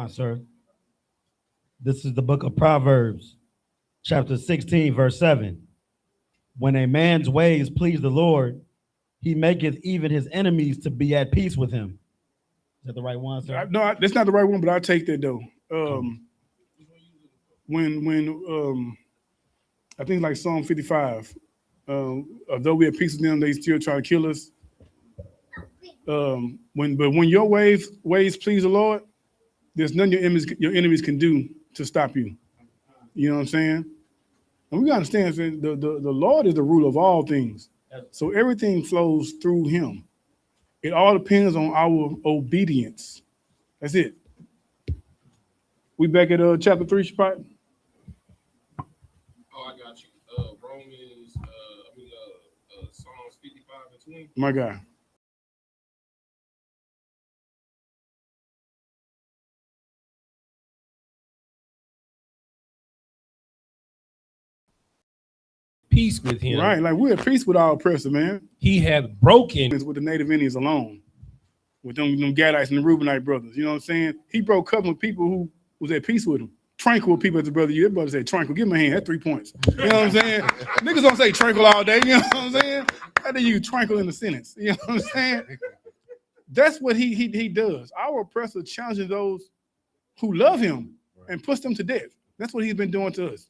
Sir. This is the book of Proverbs, chapter 16, verse 7. When a man's ways please the Lord, he maketh even his enemies to be at peace with him. Is that the right one, sir? No, that's not the right one, but I'll take that though. When I think like Psalm 55, although we have peace with them, they still try to kill us. When your ways please the Lord, there's nothing your enemies can do to stop you. You know what I'm saying? And we gotta understand the Lord is the ruler of all things. So everything flows through him. It all depends on our obedience. That's it. We back at chapter 3, Spot. oh, I got you. Romans, Psalms 55 and 20. My God. Peace with him. Right, like we're at peace with our oppressor, man. He hath broken. It's with the Native Indians alone, with them Gadites and the Reubenite brothers. You know what I'm saying? He broke covenant with people who was at peace with him. Tranquil people, as the brother. Your brother said tranquil. Give him a hand. That's 3 points. You know what I'm saying? Niggas don't say tranquil all day. You know what I'm saying? How do you tranquil in the sentence? You know what I'm saying? That's what he does. Our oppressor challenges those who love him and puts them to death. That's what he's been doing to us.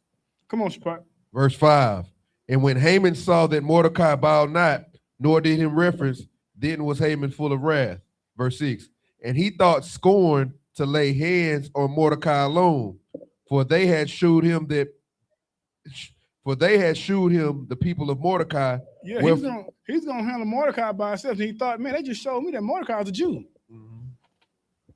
Come on, Shaphat. Verse 5. And when Haman saw that Mordecai bowed not, nor did him reference, then was Haman full of wrath. Verse 6. And he thought scorn to lay hands on Mordecai alone, for they had shewed him the people of Mordecai. Yeah, he's gonna handle Mordecai by himself. And he thought, man, they just showed me that Mordecai is a Jew.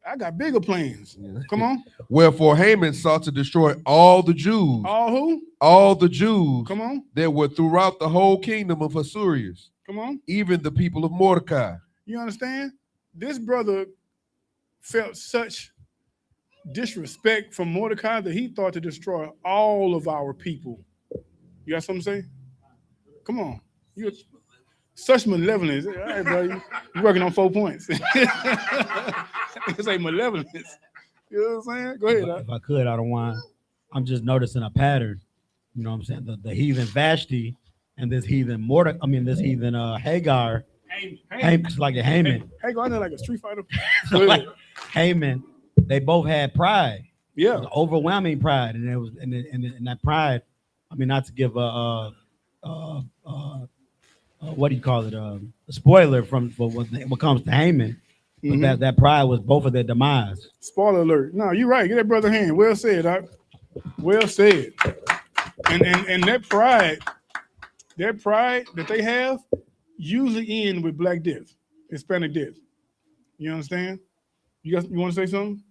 I got bigger plans. Yeah. Come on. Wherefore Haman sought to destroy all the Jews. All who? All the Jews. Come on. That were throughout the whole kingdom of Assyrians. Come on. Even the people of Mordecai. You understand? This brother felt such disrespect from Mordecai that he thought to destroy all of our people. You got something to say? Come on. You're such malevolence. All right, bro. You're working on 4 points. It's a malevolence. You know what I'm saying? Go ahead. If I could, I don't want. I'm just noticing a pattern. You know what I'm saying? The heathen Vashti and this heathen Hagar, it's like a Haman. Hey, go out there like a street fighter. So like Haman, they both had pride. Yeah. It was overwhelming pride, and it was and that pride. I mean, not to give what do you call it? A spoiler from what comes to Haman. But that pride was both of their demise. Spoiler alert. No, you're right. Get that brother hand. Well said, Doc. Well said. And that pride that they have usually end with black death, Hispanic death. You understand? You want to say something?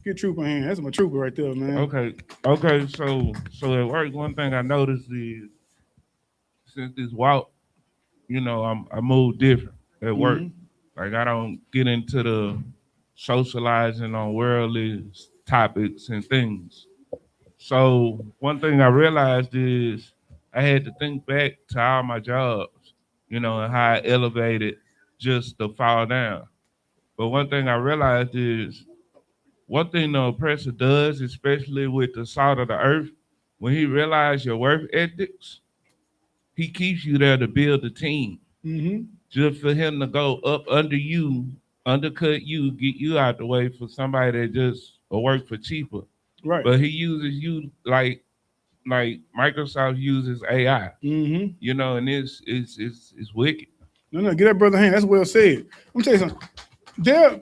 Get trooper hand. That's my trooper right there, man. Okay. So at work, one thing I noticed is since this walk, I move different at work. Like I don't get into the socializing on worldly topics and things. So one thing I realized is I had to think back to all my jobs, and how I elevated just to fall down. But one thing I realized is one thing the oppressor does, especially with the salt of the earth, when he realizes your work ethics, he keeps you there to build a team. Just for him to go up under you, undercut you, get you out the way for somebody that just will work for cheaper. Right. But he uses you like Microsoft uses AI. And it's wicked. No, get that brother hand. That's well said. Let me tell you something.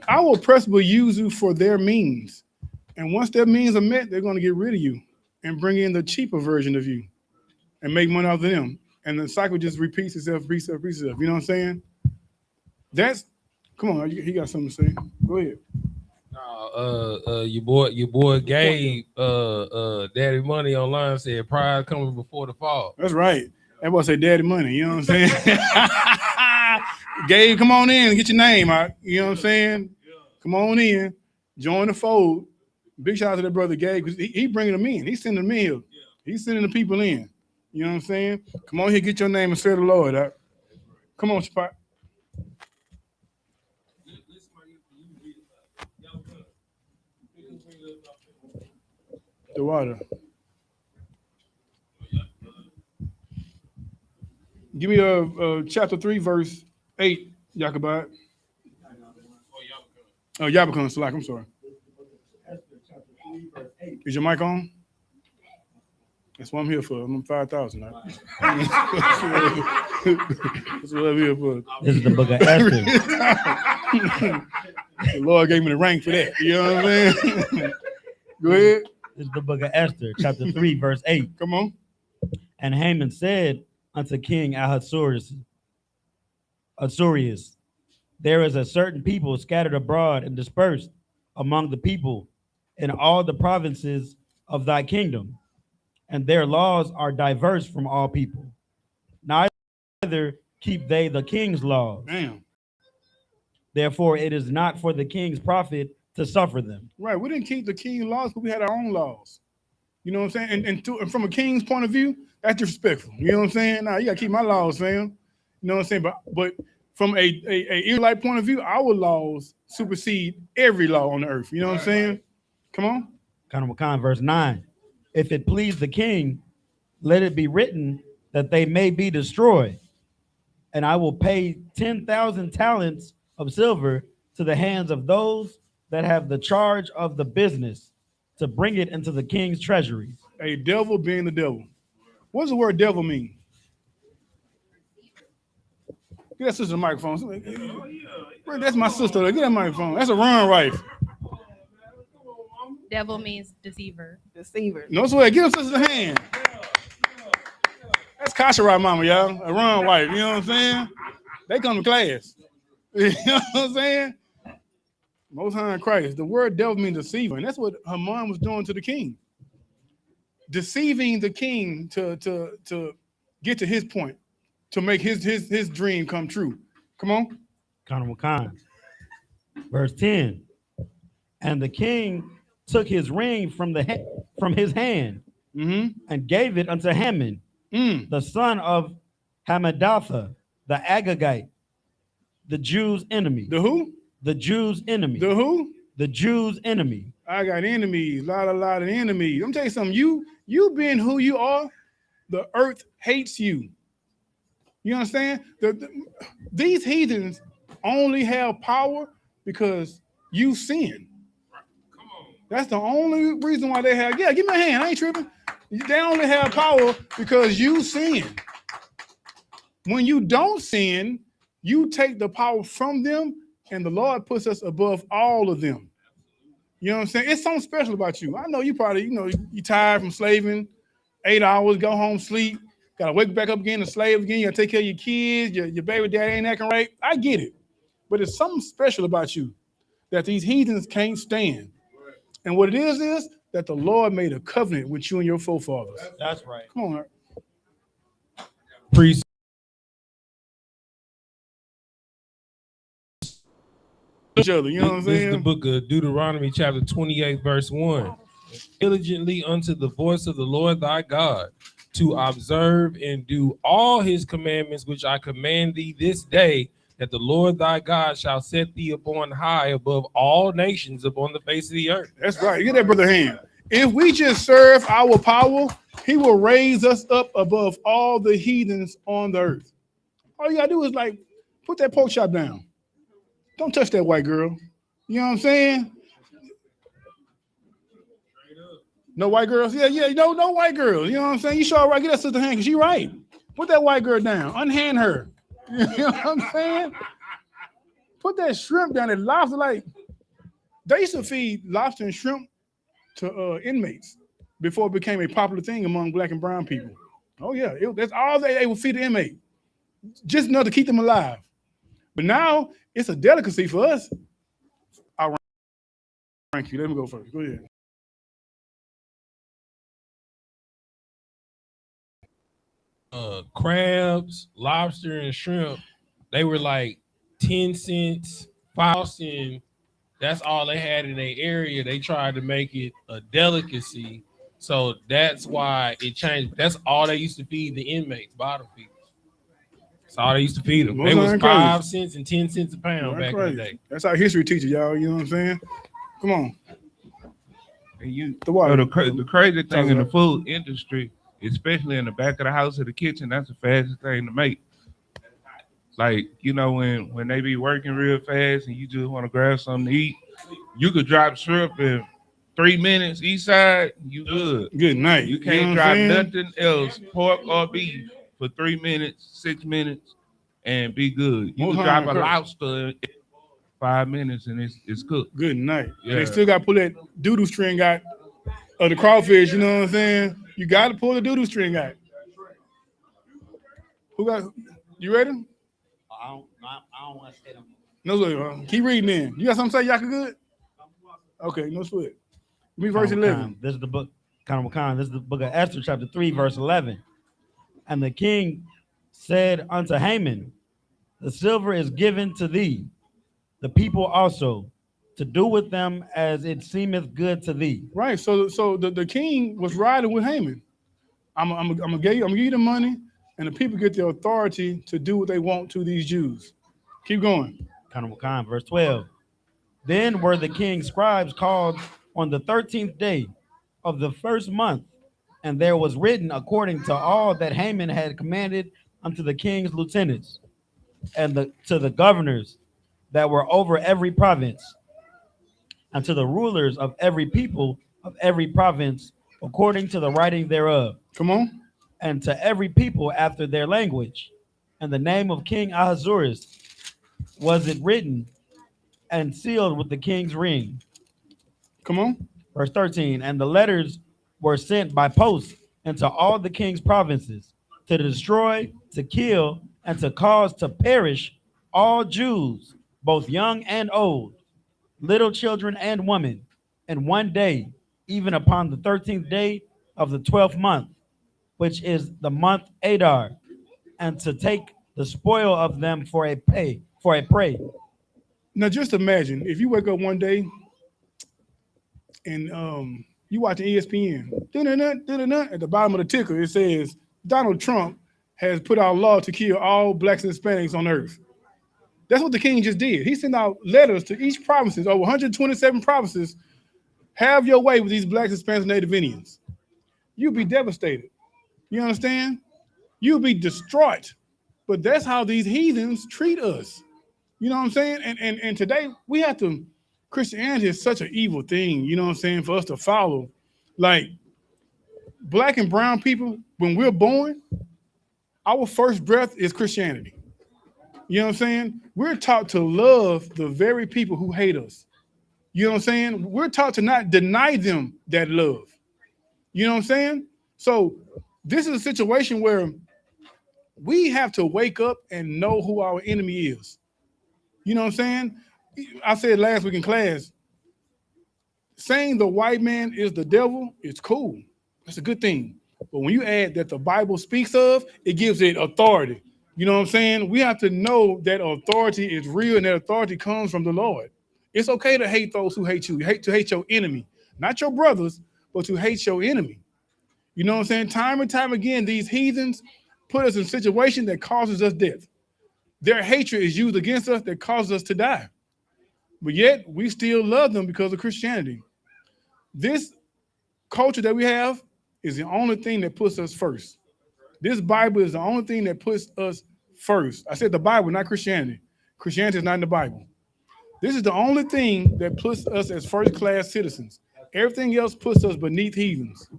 Our oppressor will use you for their means. And once their means are met, they're going to get rid of you and bring in the cheaper version of you and make money off of them. And the cycle just repeats itself. You know what I'm saying? Come on, he got something to say. Go ahead. Your boy Gabe, Daddy Money online said pride coming before the fall. That's right. That boy say Daddy Money. You know what I'm saying? Gabe, come on in and get your name out. You know what I'm saying? Come on in, join the fold. Big shout out to that brother Gabe because he bringing them in. He's sending them in here. He's sending the people in. You know what I'm saying? Come on here, get your name and serve the Lord out. Come on, Spot. The water. Give me a chapter 3, verse 8, Jacobite. Oh, YAHANNA, Slack, I'm sorry. Is your mic on? That's what I'm here for. I'm 5,000. That's what I'm here for. This is the book of Esther. The Lord gave me the rank for that. You know what I'm saying? Go ahead. This is the book of Esther, chapter 3, verse 8. Come on. And Haman said unto King Ahasuerus, there is a certain people scattered abroad and dispersed among the people in all the provinces of thy kingdom, and their laws are diverse from all people. Neither keep they the king's laws. Damn. Therefore, it is not for the king's profit to suffer them. Right. We didn't keep the king's laws, but we had our own laws. You know what I'm saying? And from a king's point of view, that's disrespectful. You know what I'm saying? Nah, you gotta keep my laws, fam. You know what I'm saying? But from a Israelite point of view, our laws supersede every law on the earth. You know what I'm saying? Come on. Khan, verse 9. If it please the king, let it be written that they may be destroyed. And I will pay 10,000 talents of silver to the hands of those that have the charge of the business to bring it into the king's treasury. A devil being the devil. What does the word devil mean? Get that sister the microphone. That's my sister. Get that microphone. That's a run wife. Devil means deceiver. No sweat. Give us a hand. That's Kasha right, mama, y'all. A run wife. You know what I'm saying? They come to class. You know what I'm saying? Most High in Christ. The word devil means deceiver, and that's what Haman was doing to the king. Deceiving the king to get to his point, to make his dream come true. Come on. Khan. Verse 10. And the king took his ring from his hand and gave it unto Haman, the son of Hammedatha, the Agagite, the Jews' enemy. The who? The Jews' enemy. The who? The Jews' enemy. I got enemies, lot of enemies. Let me tell you something. You being who you are, the earth hates you. You understand? These heathens only have power because you sin. That's the only reason why they have. Yeah, give me a hand. I ain't tripping. They only have power because you sin. When you don't sin, you take the power from them, and the Lord puts us above all of them. You know what I'm saying? It's something special about you. I know you probably, you tired from slaving, 8 hours, go home, sleep, gotta wake back up again and slave again. You gotta take care of your kids, your baby daddy ain't acting right. I get it. But it's something special about you that these heathens can't stand. And what it is that the Lord made a covenant with you and your forefathers. That's right. Come on, Priest. each other, you know what I'm This is saying? the book of Deuteronomy, chapter 28, verse 1. Diligently unto the voice of the Lord thy God, to observe and do all his commandments which I command thee this day, that the Lord thy God shall set thee upon high above all nations upon the face of the earth. That's right. Get that brother hand. If we just serve our power, he will raise us up above all the heathens on the earth. All you gotta do is put that pork chop down. Don't touch that white girl. You know what I'm saying? No white girls? Yeah, no white girls. You know what I'm saying? You sure right. Get that sister hand because she right. Put that white girl down. Unhand her. You know what I'm saying? Put that shrimp down. That lobster, they used to feed lobster and shrimp to inmates before it became a popular thing among black and brown people. Oh yeah, that's all they would feed the inmate, just enough to keep them alive. But now it's a delicacy for us. I'll rank you. Let me go first. Go ahead. Crabs, lobster, and shrimp, they were like 10 cents, 5 cents. That's all they had in their area. They tried to make it a delicacy. So that's why it changed. That's all they used to feed the inmates, bottom feeders. That's all they used to feed them. They was 5 cents and 10 cents a pound back in the day. That's our history teacher, y'all. You know what I'm saying? Come on. And The crazy thing in the food industry, especially in the back of the house or the kitchen, that's the fastest thing to make. When they be working real fast and you just want to grab something to eat, you could drop shrimp in 3 minutes each side, you good. Good night. You can't drop nothing else, pork or beef, for 3 minutes, 6 minutes, and be good. You can drop a lobster in 5 minutes and it's cooked. Good night. Yeah. They still got to pull that doo-doo string out of the crawfish, you know what I'm saying? You got to pull the doo-doo string out. You ready? I don't want to say them. No sweat. Keep reading in. You got something to say, Yaka good? Okay, no sweat. Give me verse 11. This is the book, this is the book of Esther, chapter 3, verse 11. And the king said unto Haman, the silver is given to thee, the people also, to do with them as it seemeth good to thee. Right. So the king was riding with Haman. I'm gonna give you the money, and the people get the authority to do what they want to these Jews. Keep going. Verse 12. Then were the king's scribes called on the 13th day of the first month, and there was written according to all that Haman had commanded unto the king's lieutenants and to the governors that were over every province, and to the rulers of every people of every province according to the writing thereof. Come on. And to every people after their language. And the name of King Ahasuerus was it written and sealed with the king's ring. Come on. Verse 13. And the letters were sent by post into all the king's provinces to destroy, to kill, and to cause to perish all Jews, both young and old, little children and women, in one day, even upon the 13th day of the 12th month, which is the month Adar, and to take the spoil of them for a prey. Now just imagine if you wake up one day and you watching ESPN, at the bottom of the ticker it says Donald Trump has put out a law to kill all blacks and Hispanics on earth. That's what the king just did. He sent out letters to each provinces, over 127 provinces. Have your way with these blacks, Hispanics, and Native Indians. You'd be devastated. You understand? You'll be distraught. But that's how these heathens treat us. You know what I'm saying? And today we have to, Christianity is such an evil thing, you know what I'm saying, for us to follow. Like black and brown people, when we're born, our first breath is Christianity. You know what I'm saying? We're taught to love the very people who hate us. You know what I'm saying? We're taught to not deny them that love. You know what I'm saying? So this is a situation where we have to wake up and know who our enemy is. You know what I'm saying? I said last week in class, saying the white man is the devil is cool. That's a good thing. But when you add that the Bible speaks of, it gives it authority. You know what I'm saying? We have to know that authority is real and that authority comes from the Lord. It's okay to hate those who hate you. To hate your enemy, not your brothers, but to hate your enemy. You know what I'm saying? Time and time again, these heathens put us in situations that causes us death. Their hatred is used against us that causes us to die. But yet we still love them because of Christianity. This culture that we have is the only thing that puts us first. This Bible is the only thing that puts us first. I said the Bible, not Christianity. Christianity is not in the Bible. This is the only thing that puts us as first-class citizens. Everything else puts us beneath heathens.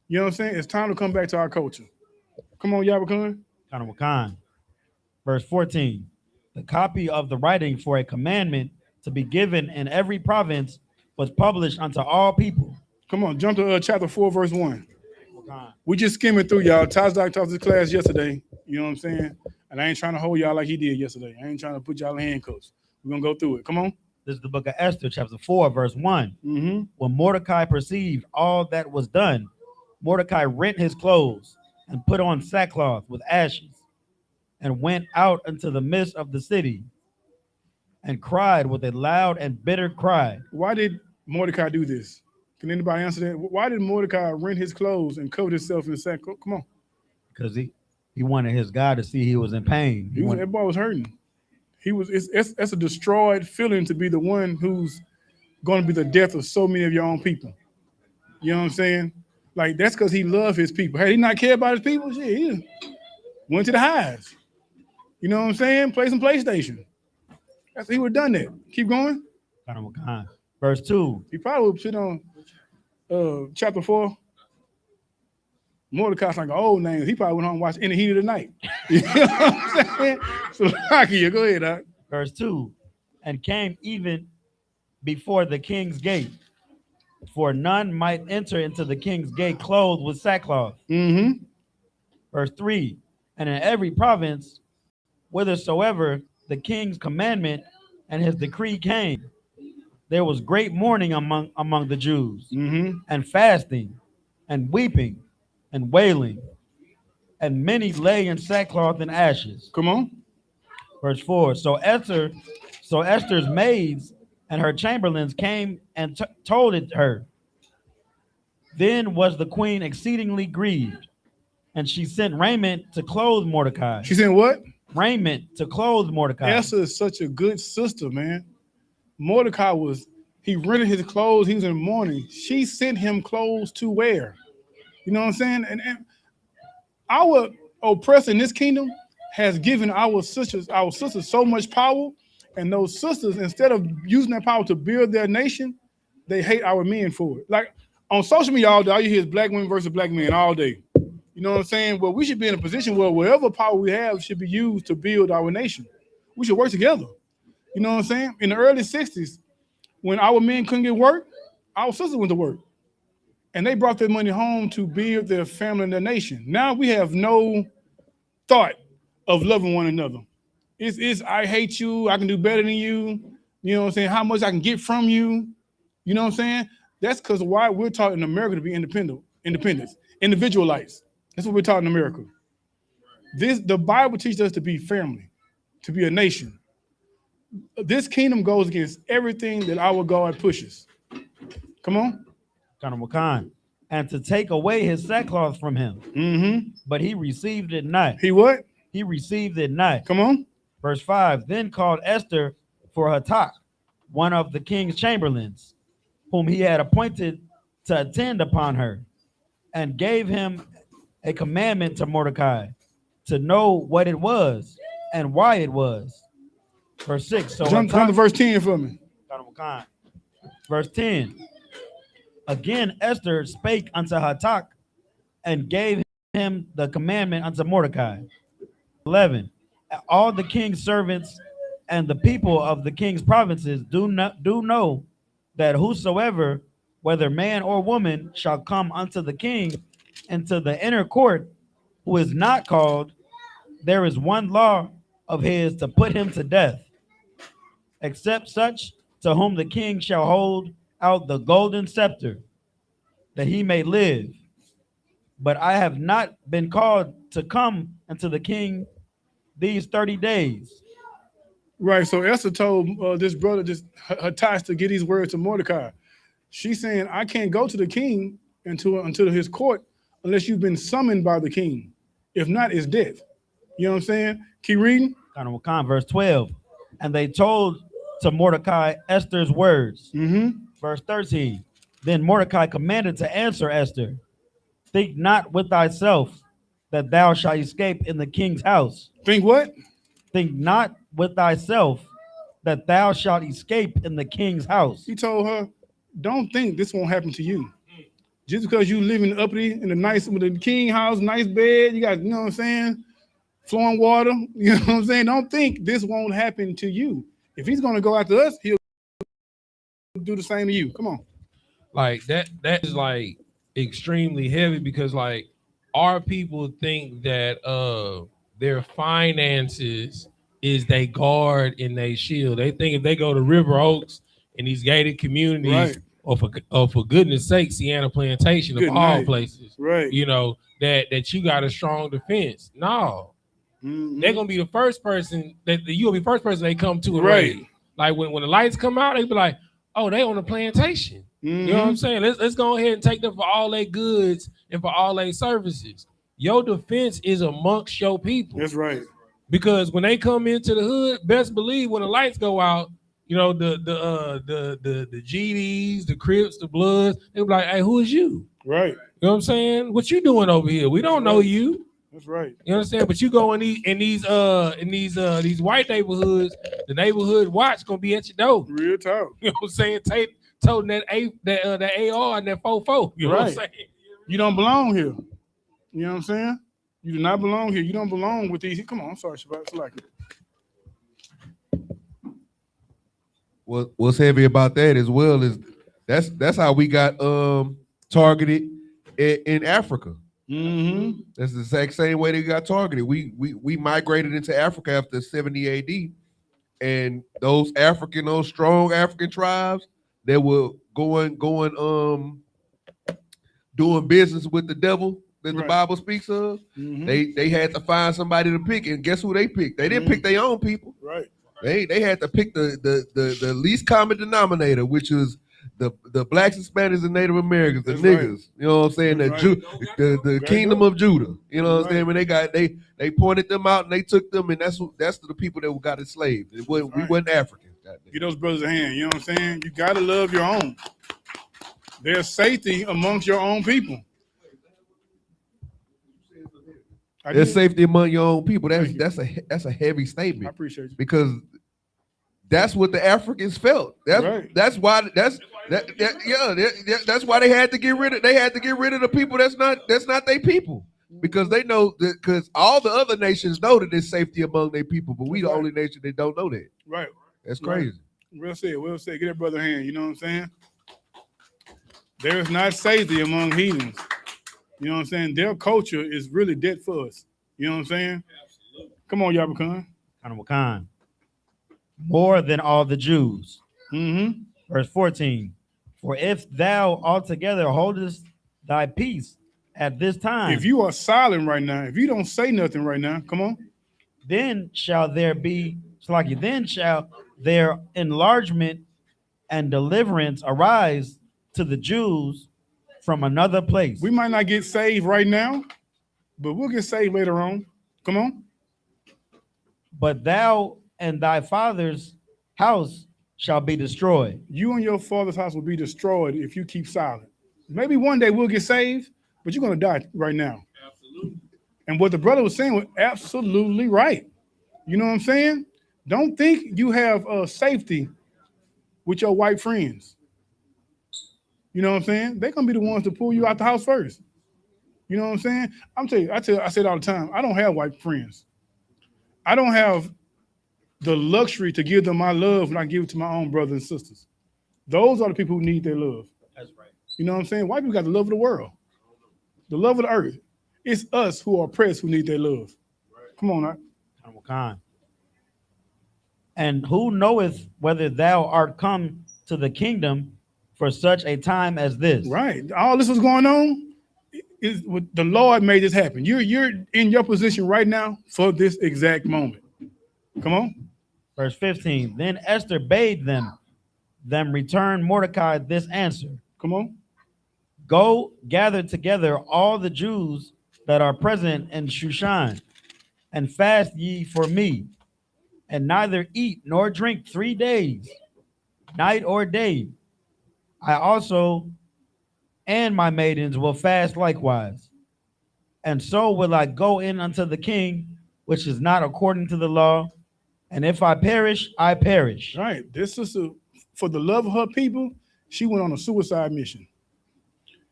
You know what I'm saying? It's time to come back to our culture. Come on, YAHANNA. Verse 14. The copy of the writing for a commandment to be given in every province was published unto all people. Come on, jump to chapter 4, verse 1. We just skimming through, y'all. Tazdak taught this class yesterday. You know what I'm saying? And I ain't trying to hold y'all like he did yesterday. I ain't trying to put y'all in handcuffs. We're going to go through it. Come on. This is the book of Esther, chapter 4, verse 1. Mm-hmm. When Mordecai perceived all that was done, Mordecai rent his clothes and put on sackcloth with ashes and went out into the midst of the city and cried with a loud and bitter cry. Why did Mordecai do this? Can anybody answer that? Why did Mordecai rent his clothes and cover himself in sackcloth? Come on. Because he wanted his God to see he was in pain. That boy was hurting. It's a destroyed feeling to be the one who's going to be the death of so many of your own people. You know what I'm saying? Like, that's because he loved his people. Had he not cared about his people, shit, he went to the highs. You know what I'm saying? Play some PlayStation. He would have done that. Keep going. Verse 2. He probably would sit on chapter 4. Mordecai's like an old name. He probably went home and watched In the Heat of the Night. You know what I'm saying? So, Lakia, go ahead, Doc. Verse 2. And came even before the king's gate, for none might enter into the king's gate clothed with sackcloth. Mm-hmm. Verse 3. And in every province, whithersoever the king's commandment and his decree came, there was great mourning among the Jews, and fasting, and weeping, and wailing, and many lay in sackcloth and ashes. Come on. Verse 4. So Esther's maids and her chamberlains came and told it her. Then was the queen exceedingly grieved, and she sent raiment to clothe Mordecai. She sent what? Raiment to clothe Mordecai. Esther is such a good sister, man. Mordecai he rented his clothes. He was in mourning. She sent him clothes to wear. You know what I'm saying? And our oppressor in this kingdom has given our sisters so much power. And those sisters, instead of using that power to build their nation, they hate our men for it. Like on social media all you hear is black women versus black men all day. You know what I'm saying? Well, we should be in a position where whatever power we have should be used to build our nation. We should work together. You know what I'm saying? In the early 60s, when our men couldn't get work, our sisters went to work. And they brought their money home to build their family and their nation. Now we have no thought of loving one another. It's I hate you, I can do better than you. You know what I'm saying? How much I can get from you. You know what I'm saying? That's because why we're taught in America to be independents, individualites. That's what we're taught in America. The Bible teaches us to be family, to be a nation. This kingdom goes against everything that our God pushes. Come on. And to take away his sackcloth from him. Mm-hmm. But he received it not. He what? He received it not. Come on. Verse 5. Then called Esther for Hatak, one of the king's chamberlains, whom he had appointed to attend upon her, and gave him a commandment to Mordecai to know what it was and why it was. Verse 6. So Jump to verse 10 for me. Verse 10. Again, Esther spake unto Hatak and gave him the commandment unto Mordecai. 11. All the king's servants and the people of the king's provinces do know that whosoever, whether man or woman, shall come unto the king into the inner court, who is not called, there is one law of his to put him to death, except such to whom the king shall hold out the golden scepter, that he may live. But I have not been called to come unto the king these 30 days. Right. So Esther told this brother, her ties to get these words to Mordecai. She's saying, I can't go to the king until his court unless you've been summoned by the king. If not, it's death. You know what I'm saying? Keep reading. Verse 12. And they told to Mordecai Esther's words. Verse 13. Then Mordecai commanded to answer Esther, think not with thyself that thou shalt escape in the king's house. Think what? Think not with thyself that thou shalt escape in the king's house. He told her, don't think this won't happen to you. Just because you live in the uppity, in the nice, with the king house, nice bed, you got, you know what I'm saying, flowing water, you know what I'm saying? Don't think this won't happen to you. If he's going to go after us, he'll do the same to you. Come on. Like that is like extremely heavy, because like our people think that their finances is they guard and they shield. They think if they go to River Oaks and these gated communities, right, or for goodness sake, Sienna Plantation of all places, right, you know, that you got a strong defense. No, they're gonna be the first person that you'll be the first person they come to. Right. Like when the lights come out, they be like, oh, they on the plantation. You know what I'm saying? Let's go ahead and take them for all their goods and for all their services. Your defense is amongst your people. That's right. Because when they come into the hood, best believe when the lights go out, you know, the GDs, the Crips, the Bloods, they be like, hey, who is you? Right. You know what I'm saying? What you doing over here? We don't know you. That's right. You understand? But you go in these white neighborhoods, the neighborhood watch gonna be at your door. Real talk. You know what I'm saying? Toting that AR and that 4-4. You know what I'm saying? You don't belong here. You know what I'm saying? You do not belong here. You don't belong with these. Come on, I'm sorry, Shabbat. It's like it. What's heavy about that as well is that's how we got targeted in Africa. That's the exact same way they got targeted. We migrated into Africa after 70 AD, and those strong African tribes that were going doing business with the devil that the Bible speaks of, they had to find somebody to pick, and guess who they picked? They didn't pick their own people. Right. They had to pick the least common denominator, which is the blacks, Hispanics, and Native Americans, the niggas. You know what I'm saying? The kingdom of Judah. You know what I'm saying? When they pointed them out and they took them, and that's the people that got enslaved. We wasn't Africans. Get those brothers a hand. You know what I'm saying? You gotta love your own. There's safety amongst your own people. There's safety among your own people. That's a heavy statement. I appreciate you. Because that's what the Africans felt. That's why they had to get rid of the people that's not their people. Because they know that, because all the other nations know that there's safety among their people, but we the only nation that don't know that. Right. That's crazy. Well said. Get that brother a hand. You know what I'm saying? There is not safety among heathens. You know what I'm saying? Their culture is really dead for us. You know what I'm saying? Absolutely. Come on, Yahanan. More than all the Jews. Verse 14. For if thou altogether holdest thy peace at this time. If you are silent right now, if you don't say nothing right now, come on. Then shall there enlargement and deliverance arise to the Jews from another place. We might not get saved right now, but we'll get saved later on. Come on. But thou and thy father's house shall be destroyed. You and your father's house will be destroyed if you keep silent. Maybe one day we'll get saved, but you're going to die right now. Absolutely. And what the brother was saying was absolutely right. You know what I'm saying? Don't think you have safety with your white friends. You know what I'm saying? They're gonna be the ones to pull you out the house first. You know what I'm saying? I say it all the time. I don't have white friends. I don't have the luxury to give them my love when I give it to my own brothers and sisters. Those are the people who need their love. That's right. You know what I'm saying? White people got the love of the world, the love of the earth. It's us who are oppressed who need their love. Come on, now. And who knoweth whether thou art come to the kingdom for such a time as this? Right. All this was going on is what the Lord made this happen. You're in your position right now for this exact moment. Come on. Verse 15. Then Esther bade them return Mordecai this answer. Come on. Go gather together all the Jews that are present in Shushan, and fast ye for me, and neither eat nor drink 3 days, night or day. I also and my maidens will fast likewise. And so will I go in unto the king, which is not according to the law. And if I perish, I perish. Right. This sister, for the love of her people, she went on a suicide mission.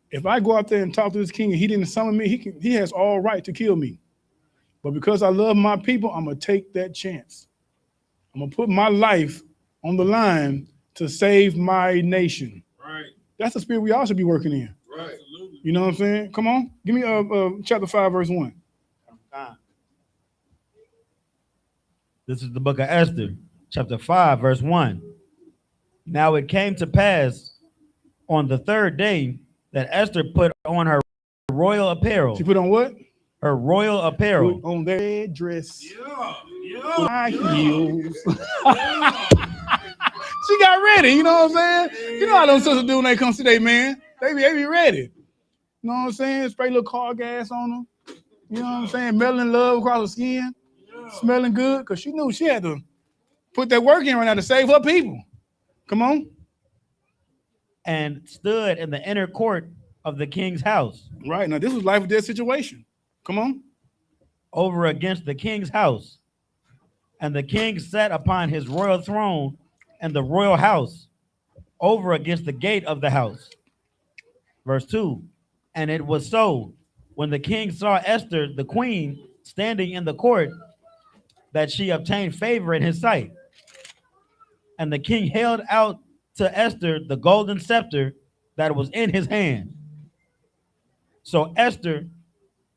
If I go out there and talk to this king and he didn't summon me, he has all right to kill me. But because I love my people, I'm going to take that chance. I'm going to put my life on the line to save my nation. Right. That's the spirit we all should be working in. Right. Absolutely. You know what I'm saying? Come on. Give me chapter 5, verse 1. This is the book of Esther, chapter 5, verse 1. Now it came to pass on the third day that Esther put on her royal apparel. She put on what? Her royal apparel. Put on their dress. Yeah. High heels. She got ready, you know what I'm saying? You know how those sisters do when they come to their man. They be ready. You know what I'm saying? Spray a little car gas on them. You know what I'm saying? Melting love across the skin. Smelling good, because she knew she had to put that work in right now to save her people. Come on. And stood in the inner court of the king's house. Right. Now, this was life or death situation. Come on. Over against the king's house. And the king sat upon his royal throne in the royal house, over against the gate of the house. Verse 2. And it was so, when the king saw Esther, the queen, standing in the court, that she obtained favor in his sight. And the king held out to Esther the golden scepter that was in his hand. So Esther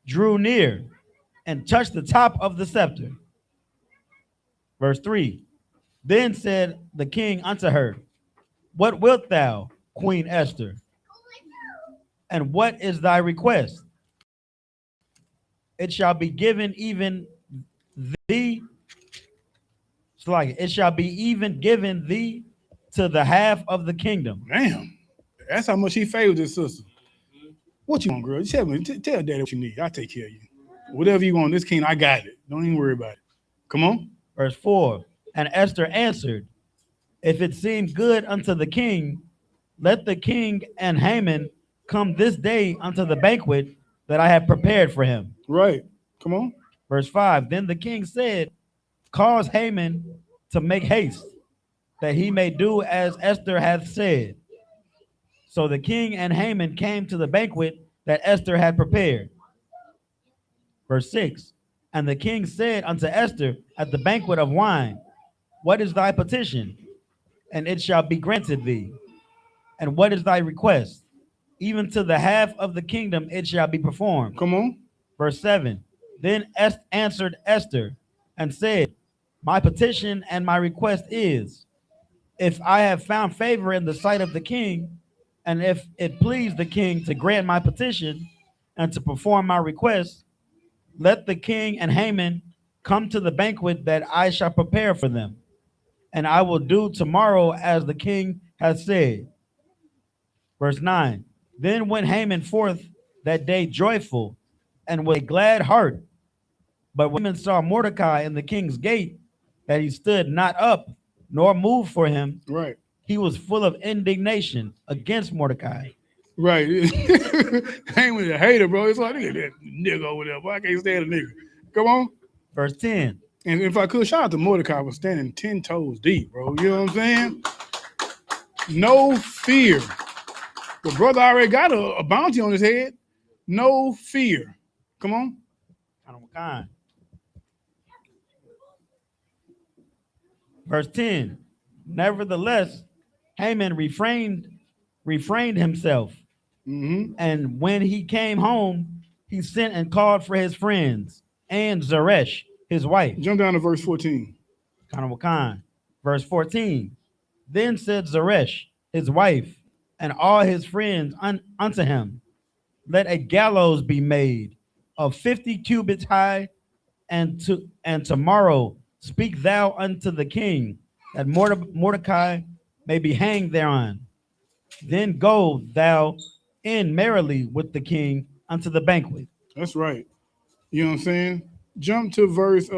drew near and touched the top of the scepter. Verse 3. Then said the king unto her, What wilt thou, Queen Esther? And what is thy request? It shall be given even thee. It's like it shall be even given thee to the half of the kingdom. Damn. That's how much he favored his sister. What you want, girl? Tell me, tell daddy what you need. I'll take care of you. Whatever you want, this king, I got it. Don't even worry about it. Come on. Verse 4. And Esther answered, If it seem good unto the king, let the king and Haman come this day unto the banquet that I have prepared for him. Right. Come on. Verse 5. Then the king said, Cause Haman to make haste, that he may do as Esther hath said. So the king and Haman came to the banquet that Esther had prepared. Verse 6. And the king said unto Esther at the banquet of wine, What is thy petition? And it shall be granted thee. And what is thy request? Even to the half of the kingdom it shall be performed. Come on. Verse 7. Then answered Esther and said, My petition and my request is, if I have found favor in the sight of the king, and if it please the king to grant my petition and to perform my request, let the king and Haman come to the banquet that I shall prepare for them, and I will do tomorrow as the king has said. Verse 9. Then went Haman forth that day joyful and with a glad heart. But when Haman saw Mordecai in the king's gate, that he stood not up nor moved for him, Right. he was full of indignation against Mordecai Right. Haman is a hater, bro. It's like, look at that nigga over there. Boy, I can't stand a nigga. Come on. Verse 10. And if I could, shout out to Mordecai for standing 10 toes deep, bro. You know what I'm saying? No fear. The brother already got a bounty on his head. No fear. Come on. Kind. Verse 10. Nevertheless, Haman refrained himself. Mm-hmm. And when he came home, he sent and called for his friends and Zeresh, his wife. Jump down to verse 14. Verse 14. Then said Zeresh, his wife, and all his friends unto him, let a gallows be made of 50 cubits high, and tomorrow speak thou unto the king, that Mordecai may be hanged thereon. Then go thou in merrily with the king unto the banquet. That's right. You know what I'm saying? Jump to verse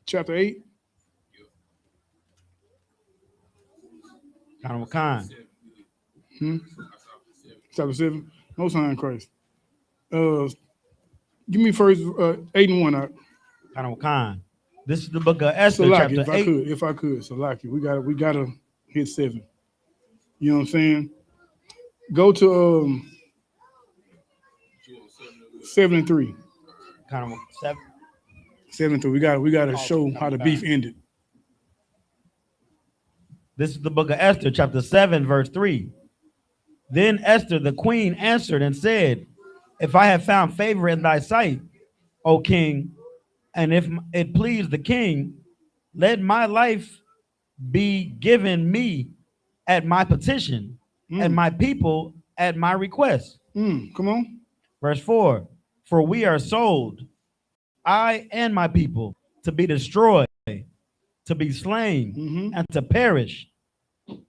chapter 8. Chapter 7. Most High in Christ. Give me first 8 and 1 out. This is the book of Esther, Salaki, chapter 8. if I could, Salaki. We gotta hit 7. You know what I'm saying? Go to 7 and 3. 7 and 3. We gotta show how the beef ended. This is the book of Esther, chapter 7, verse 3. Then Esther, the queen, answered and said, if I have found favor in thy sight, O king, and if it please the king, let my life be given me at my petition, and my people at my request. Come on. Verse 4, for we are sold, I and my people, to be destroyed, to be slain, and to perish.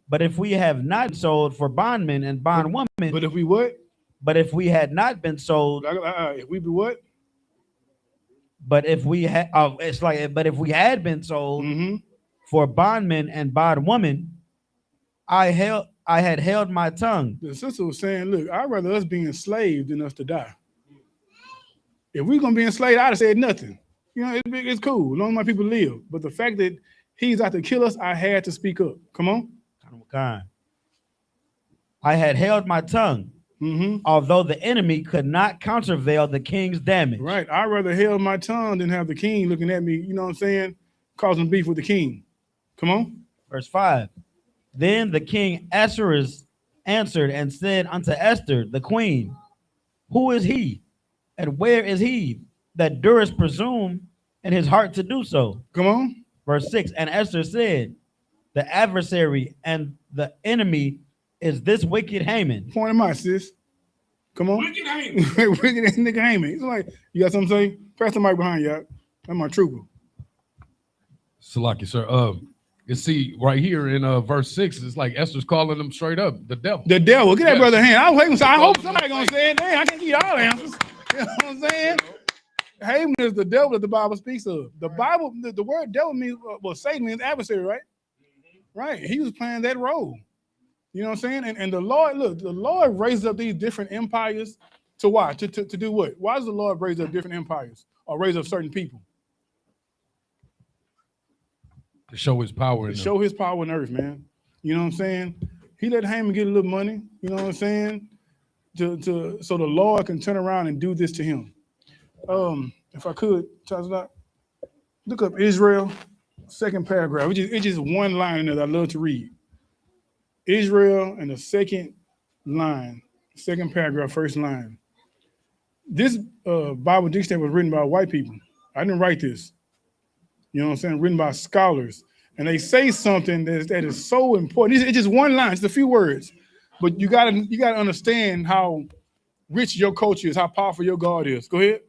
But if we have not sold for bondmen and bondwomen, but if we what? But if we had not been sold, if we be what? But if we had, but if we had been sold for bondmen and bondwomen, I had held my tongue. The sister was saying, look, I'd rather us be enslaved than us to die. If we're gonna be enslaved, I'd have said nothing. You know, it's cool. As long as my people live. But the fact that he's out to kill us, I had to speak up. Come on. I had held my tongue, although the enemy could not countervail the king's damage. Right. I'd rather held my tongue than have the king looking at me, you know what I'm saying, causing beef with the king. Come on. Verse 5. Then the king Ahasuerus answered and said unto Esther, the queen, who is he, and where is he that durst presume in his heart to do so? Come on. Verse 6. And Esther said, the adversary and the enemy is this wicked Haman. Point him out, sis. Come on. Wicked Haman. Wicked ass nigga Haman. It's like, you got something to say? Pass the mic behind y'all. That's my trooper. Salaki, sir. You see right here in verse 6, it's like Esther's calling them straight up the devil. The devil. Get that brother hand. I hope somebody gonna say it. Dang, I can't get all the answers. You know what I'm saying? Haman is the devil that the Bible speaks of. The Bible, the word devil means, well, Satan means adversary, right? Right. He was playing that role. You know what I'm saying? And the Lord, look, the Lord raised up these different empires to why? To do what? Why does the Lord raise up different empires or raise up certain people? To show his power. To show his power in earth, man. You know what I'm saying? He let Haman get a little money, you know what I'm saying? So the Lord can turn around and do this to him. If I could, look up Israel, second paragraph. It's just one line in there that I love to read. Israel and the second line, second paragraph, first line. This Bible dictionary was written by white people. I didn't write this. You know what I'm saying? Written by scholars. And they say something that is so important. It's just one line, it's a few words. But you gotta understand how rich your culture is, how powerful your God is. Go ahead.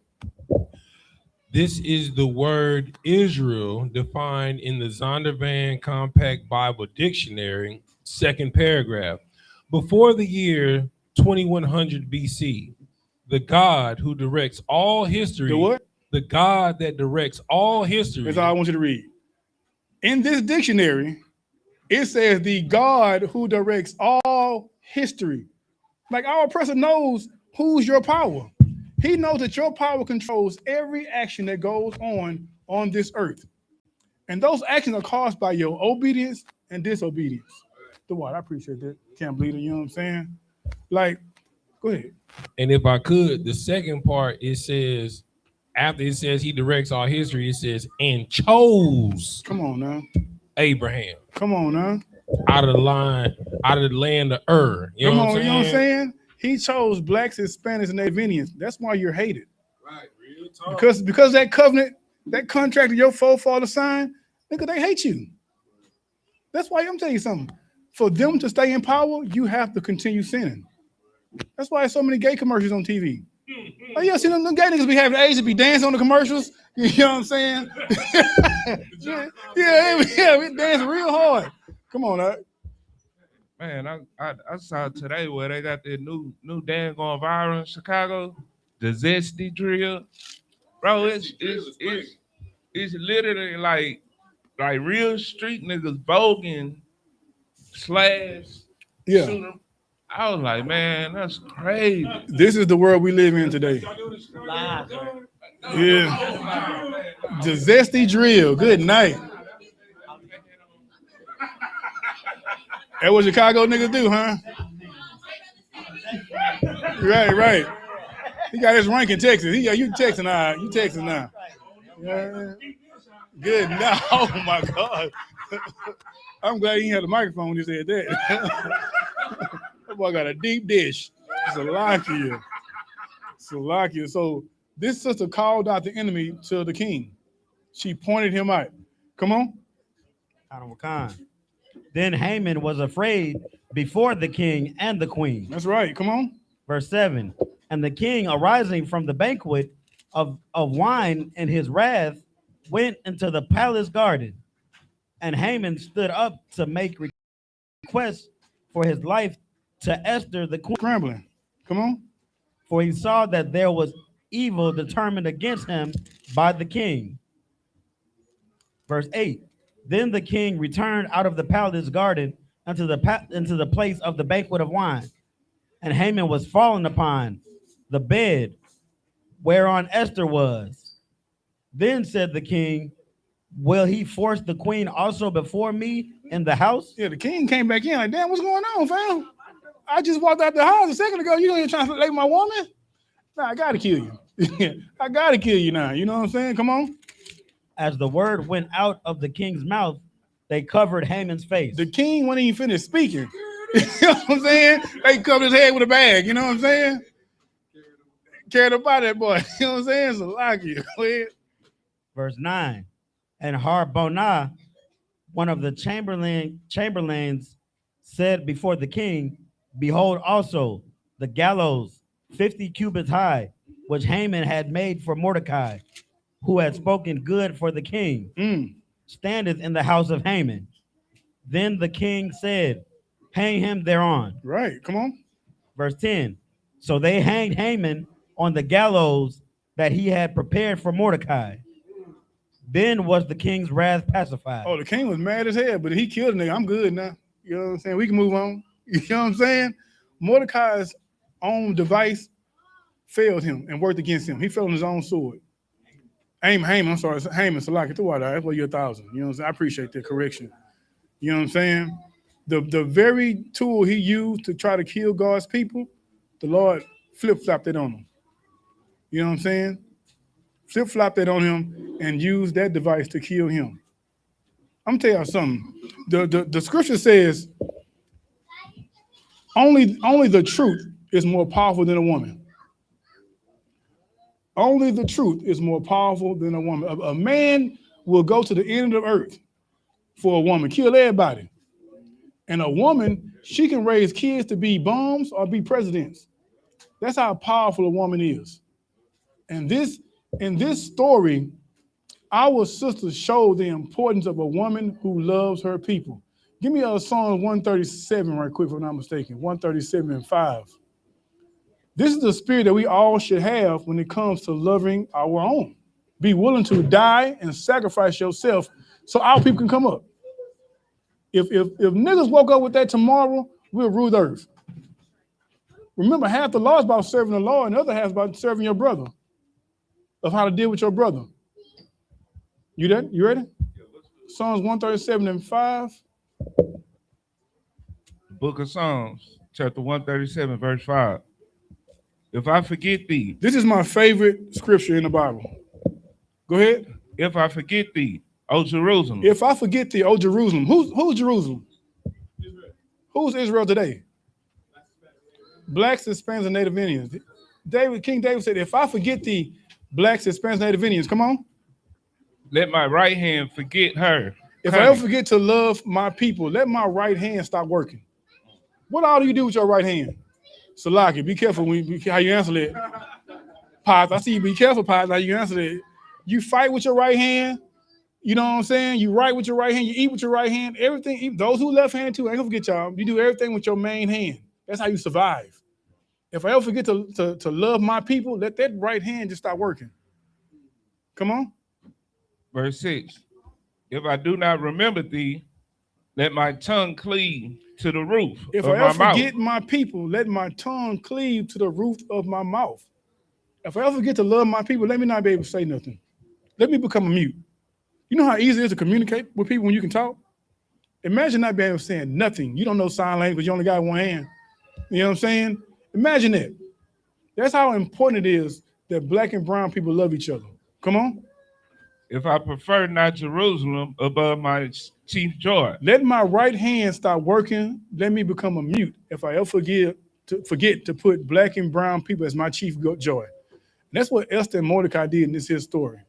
This is the word Israel defined in the Zondervan Compact Bible Dictionary, second paragraph. Before the year 2100 BC, the God who directs all history. The what? The God that directs all history. That's all I want you to read. In this dictionary, It says the God who directs all history. Like our oppressor knows who's your power. He knows that your power controls every action that goes on this earth. And those actions are caused by your obedience and disobedience. The what? I appreciate that. Can't believe it, you know what I'm saying? Like, go ahead. And if I could, the second part, it says, after it says he directs all history, it says, and chose Come on now. Abraham Come on now. out of the land of Ur. You Come know on, what I'm you know what I'm saying? saying? He chose blacks, Hispanics, and Avenians. That's why you're hated. Right, real talk. Because that covenant, that contract that your forefather signed, nigga, they hate you. That's why I'm telling you something. For them to stay in power, you have to continue sinning. That's why there's so many gay commercials on TV. Oh, yeah, see them gay niggas be having AIDS to be dancing on the commercials. You know what I'm saying? yeah, we dancing real hard. Come on, Man, I saw today where they got that new dance going viral in Chicago, the Zesty drill. Bro, it's literally like real street niggas voguing slash Yeah. shooting. I was like, man, that's crazy. This is the world we live in today. Yeah. The Zesty drill. Good night. That what Chicago niggas do, huh? Right. He got his rank in Texas. You Texan now. You Texan now. Yeah. Good now. Oh my God. I'm glad he had a microphone when he said that. That boy got a deep dish. Salakia. So this sister called out the enemy to the king. She pointed him out. Come on. Then Haman was afraid before the king and the queen. That's right. Come on. Verse 7. And the king, arising from the banquet of wine in his wrath, went into the palace garden. And Haman stood up to make request for his life to Esther the queen. Scrambling. Come on. For he saw that there was evil determined against him by the king. Verse 8. Then the king returned out of the palace garden into the place of the banquet of wine. And Haman was fallen upon the bed whereon Esther was. Then said the king, will he force the queen also before me in the house? Yeah, the king came back in like, damn, what's going on, fam? I just walked out the house a second ago. You ain't trying to slay my woman? Nah, I gotta kill you. I gotta kill you now. You know what I'm saying? Come on. As the word went out of the king's mouth, they covered Haman's face. The king wasn't even finished speaking. You know what I'm saying? They covered his head with a bag. You know what I'm saying? Cared about that boy. You know what I'm saying? So like you. Go ahead. Verse 9. And Harbonah, one of the chamberlains, said before the king, behold also the gallows 50 cubits high, which Haman had made for Mordecai, who had spoken good for the king, standeth in the house of Haman. Then the king said, hang him thereon. Right, come on. Verse 10. So they hanged Haman on the gallows that he had prepared for Mordecai. Then was the king's wrath pacified. Oh, the king was mad as hell, but he killed a nigga. I'm good now. You know what I'm saying? We can move on. You know what I'm saying? Mordecai's own device failed him and worked against him. He fell on his own sword. Haman, I'm sorry, Haman, Salaki, that's why you're 1,000. You know what I'm saying? I appreciate the correction. You know what I'm saying? The very tool he used to try to kill God's people, the Lord flip-flopped it on him. You know what I'm saying? Flip-flopped it on him and used that device to kill him. I'm gonna tell y'all something. The scripture says only the truth is more powerful than a woman. Only the truth is more powerful than a woman. A man will go to the end of the earth for a woman, kill everybody. And a woman, she can raise kids to be bombs or be presidents. That's how powerful a woman is. And in this story, our sisters show the importance of a woman who loves her people. Give me Psalm 137 right quick, if I'm not mistaken. 137:5. This is the spirit that we all should have when it comes to loving our own. Be willing to die and sacrifice yourself so our people can come up. If niggas woke up with that tomorrow, we'll rule the earth. Remember, half the law is about serving the law, and the other half is about serving your brother. Of how to deal with your brother. You there? You ready? Psalms 137:5. Book of Psalms, chapter 137, verse 5. If I forget thee. This is my favorite scripture in the Bible. Go ahead. If I forget thee, O Jerusalem. If I forget thee, O Jerusalem. Who's Jerusalem? Israel. Who's Israel today? Blacks, Hispanics, and Native Indians. King David said, if I forget thee, Blacks, Hispanics, Native Indians. Come on. Let my right hand forget her. If I ever forget to love my people, let my right hand stop working. What all do you do with your right hand? Salaki, be careful how you answer it. Pots, I see you be careful, Pots, how you answer it. You fight with your right hand. You know what I'm saying? You write with your right hand. You eat with your right hand. Everything, those who left hand too, I ain't gonna forget y'all. You do everything with your main hand. That's how you survive. If I ever forget to love my people, let that right hand just stop working. Come on. Verse 6. If I do not remember thee, let my tongue cleave to the roof If of I my ever mouth. forget my people, let my tongue cleave to the roof of my mouth. If I ever forget to love my people, let me not be able to say nothing. Let me become a mute. You know how easy it is to communicate with people when you can talk? Imagine not being able to say nothing. You don't know sign language. You only got one hand. You know what I'm saying? Imagine that. That's how important it is that black and brown people love each other. Come on. If I prefer not Jerusalem above my chief joy. Let my right hand start working. Let me become a mute if I ever forget to put black and brown people as my chief joy. And that's what Esther and Mordecai did in this here story.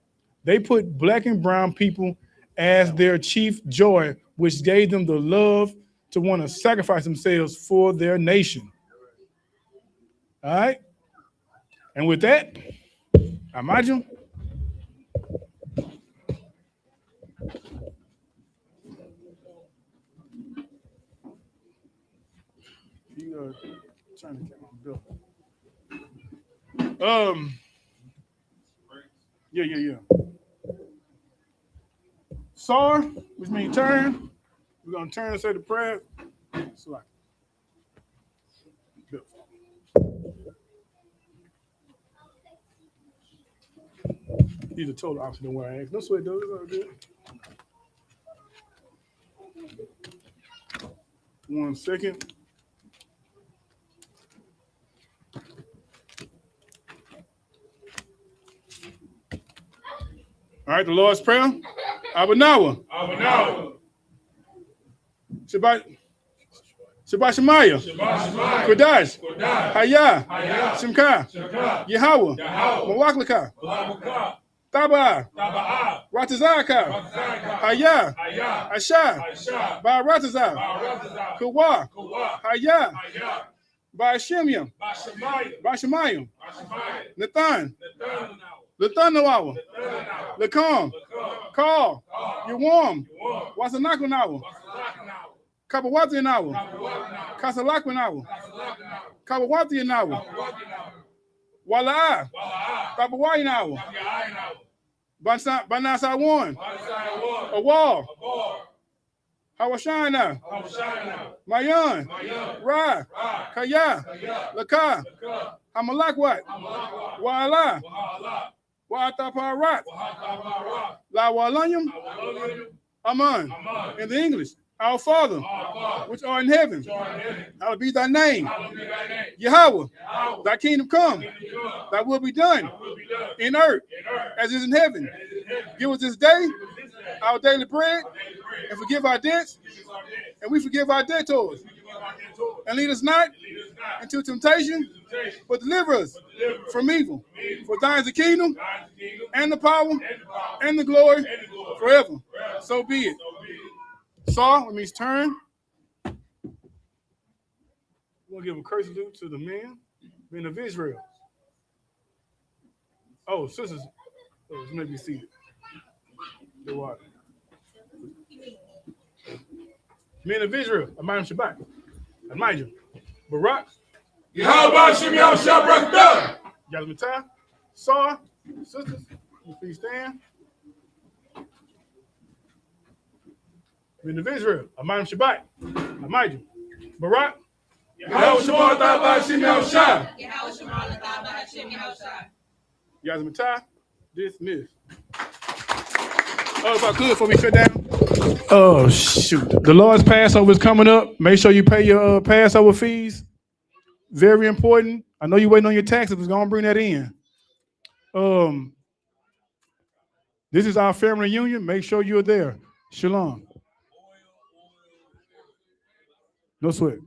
They put black and brown people as their chief joy, which gave them the love to want to sacrifice themselves for their nation. All right? And with that, I imagine. Trying to get my bill. Yeah. Sar, which means turn. We're gonna turn and say the prayer. So these are total opposite than what I asked. No sweat though, it's all good. 1 second. All right, the Lord's Prayer. Abanawa. Shabbat Shemaya. Kodash. Hayah. Shemka. Yahweh. Mawaklaka. Taba. Ratazaka. Hayah. Asha. Ba Ratazah. Kawa. Hayah. Ba Shemyam. Ba Shemayim. Nathan. Latanawa. Lakam. Call. Yawam. Wasanakunawa. Kapawatinawa. Kasalakwinawa. Kapawatinawa. Wala'a. Kapawayinawa. Banasawan. Awal. Hawashana. Mayan. Ra. Kaya. Laka. Hamalakwat. Wa'ala. Wa'ataparat. La Walanyam. Aman. In the English. Our Father, which art in heaven, hallowed be thy name. Yahweh, thy kingdom come, thy will be done in earth as it is in heaven. Give us this day our daily bread, and forgive our debts, and we forgive our debtors. And lead us not into temptation, but deliver us from evil. For thine is the kingdom, and the power, and the glory forever. So be it. Saw, which means turn. We're going to give a curse salute to the men of Israel. Oh, sisters, you may be seated. The water. Men of Israel, Amayim Shabbat. Amayim. Barak. Yahweh Shem Yahshua Barakatah. Yalamatah. Saw, sisters, you please stand. Men of Israel, Amayim Shabbat, Amayim, Barak, Yazmatah, dismiss. Oh, if I could, before we shut down. Oh, shoot. The Lord's Passover is coming up. Make sure you pay your Passover fees. Very important. I know you're waiting on your taxes. We're going to bring that in. This is our family reunion. Make sure you're there. Shalom. No sweat.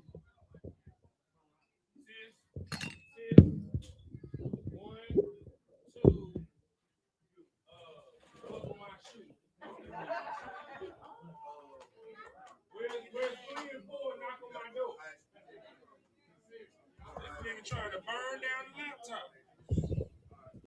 One, two,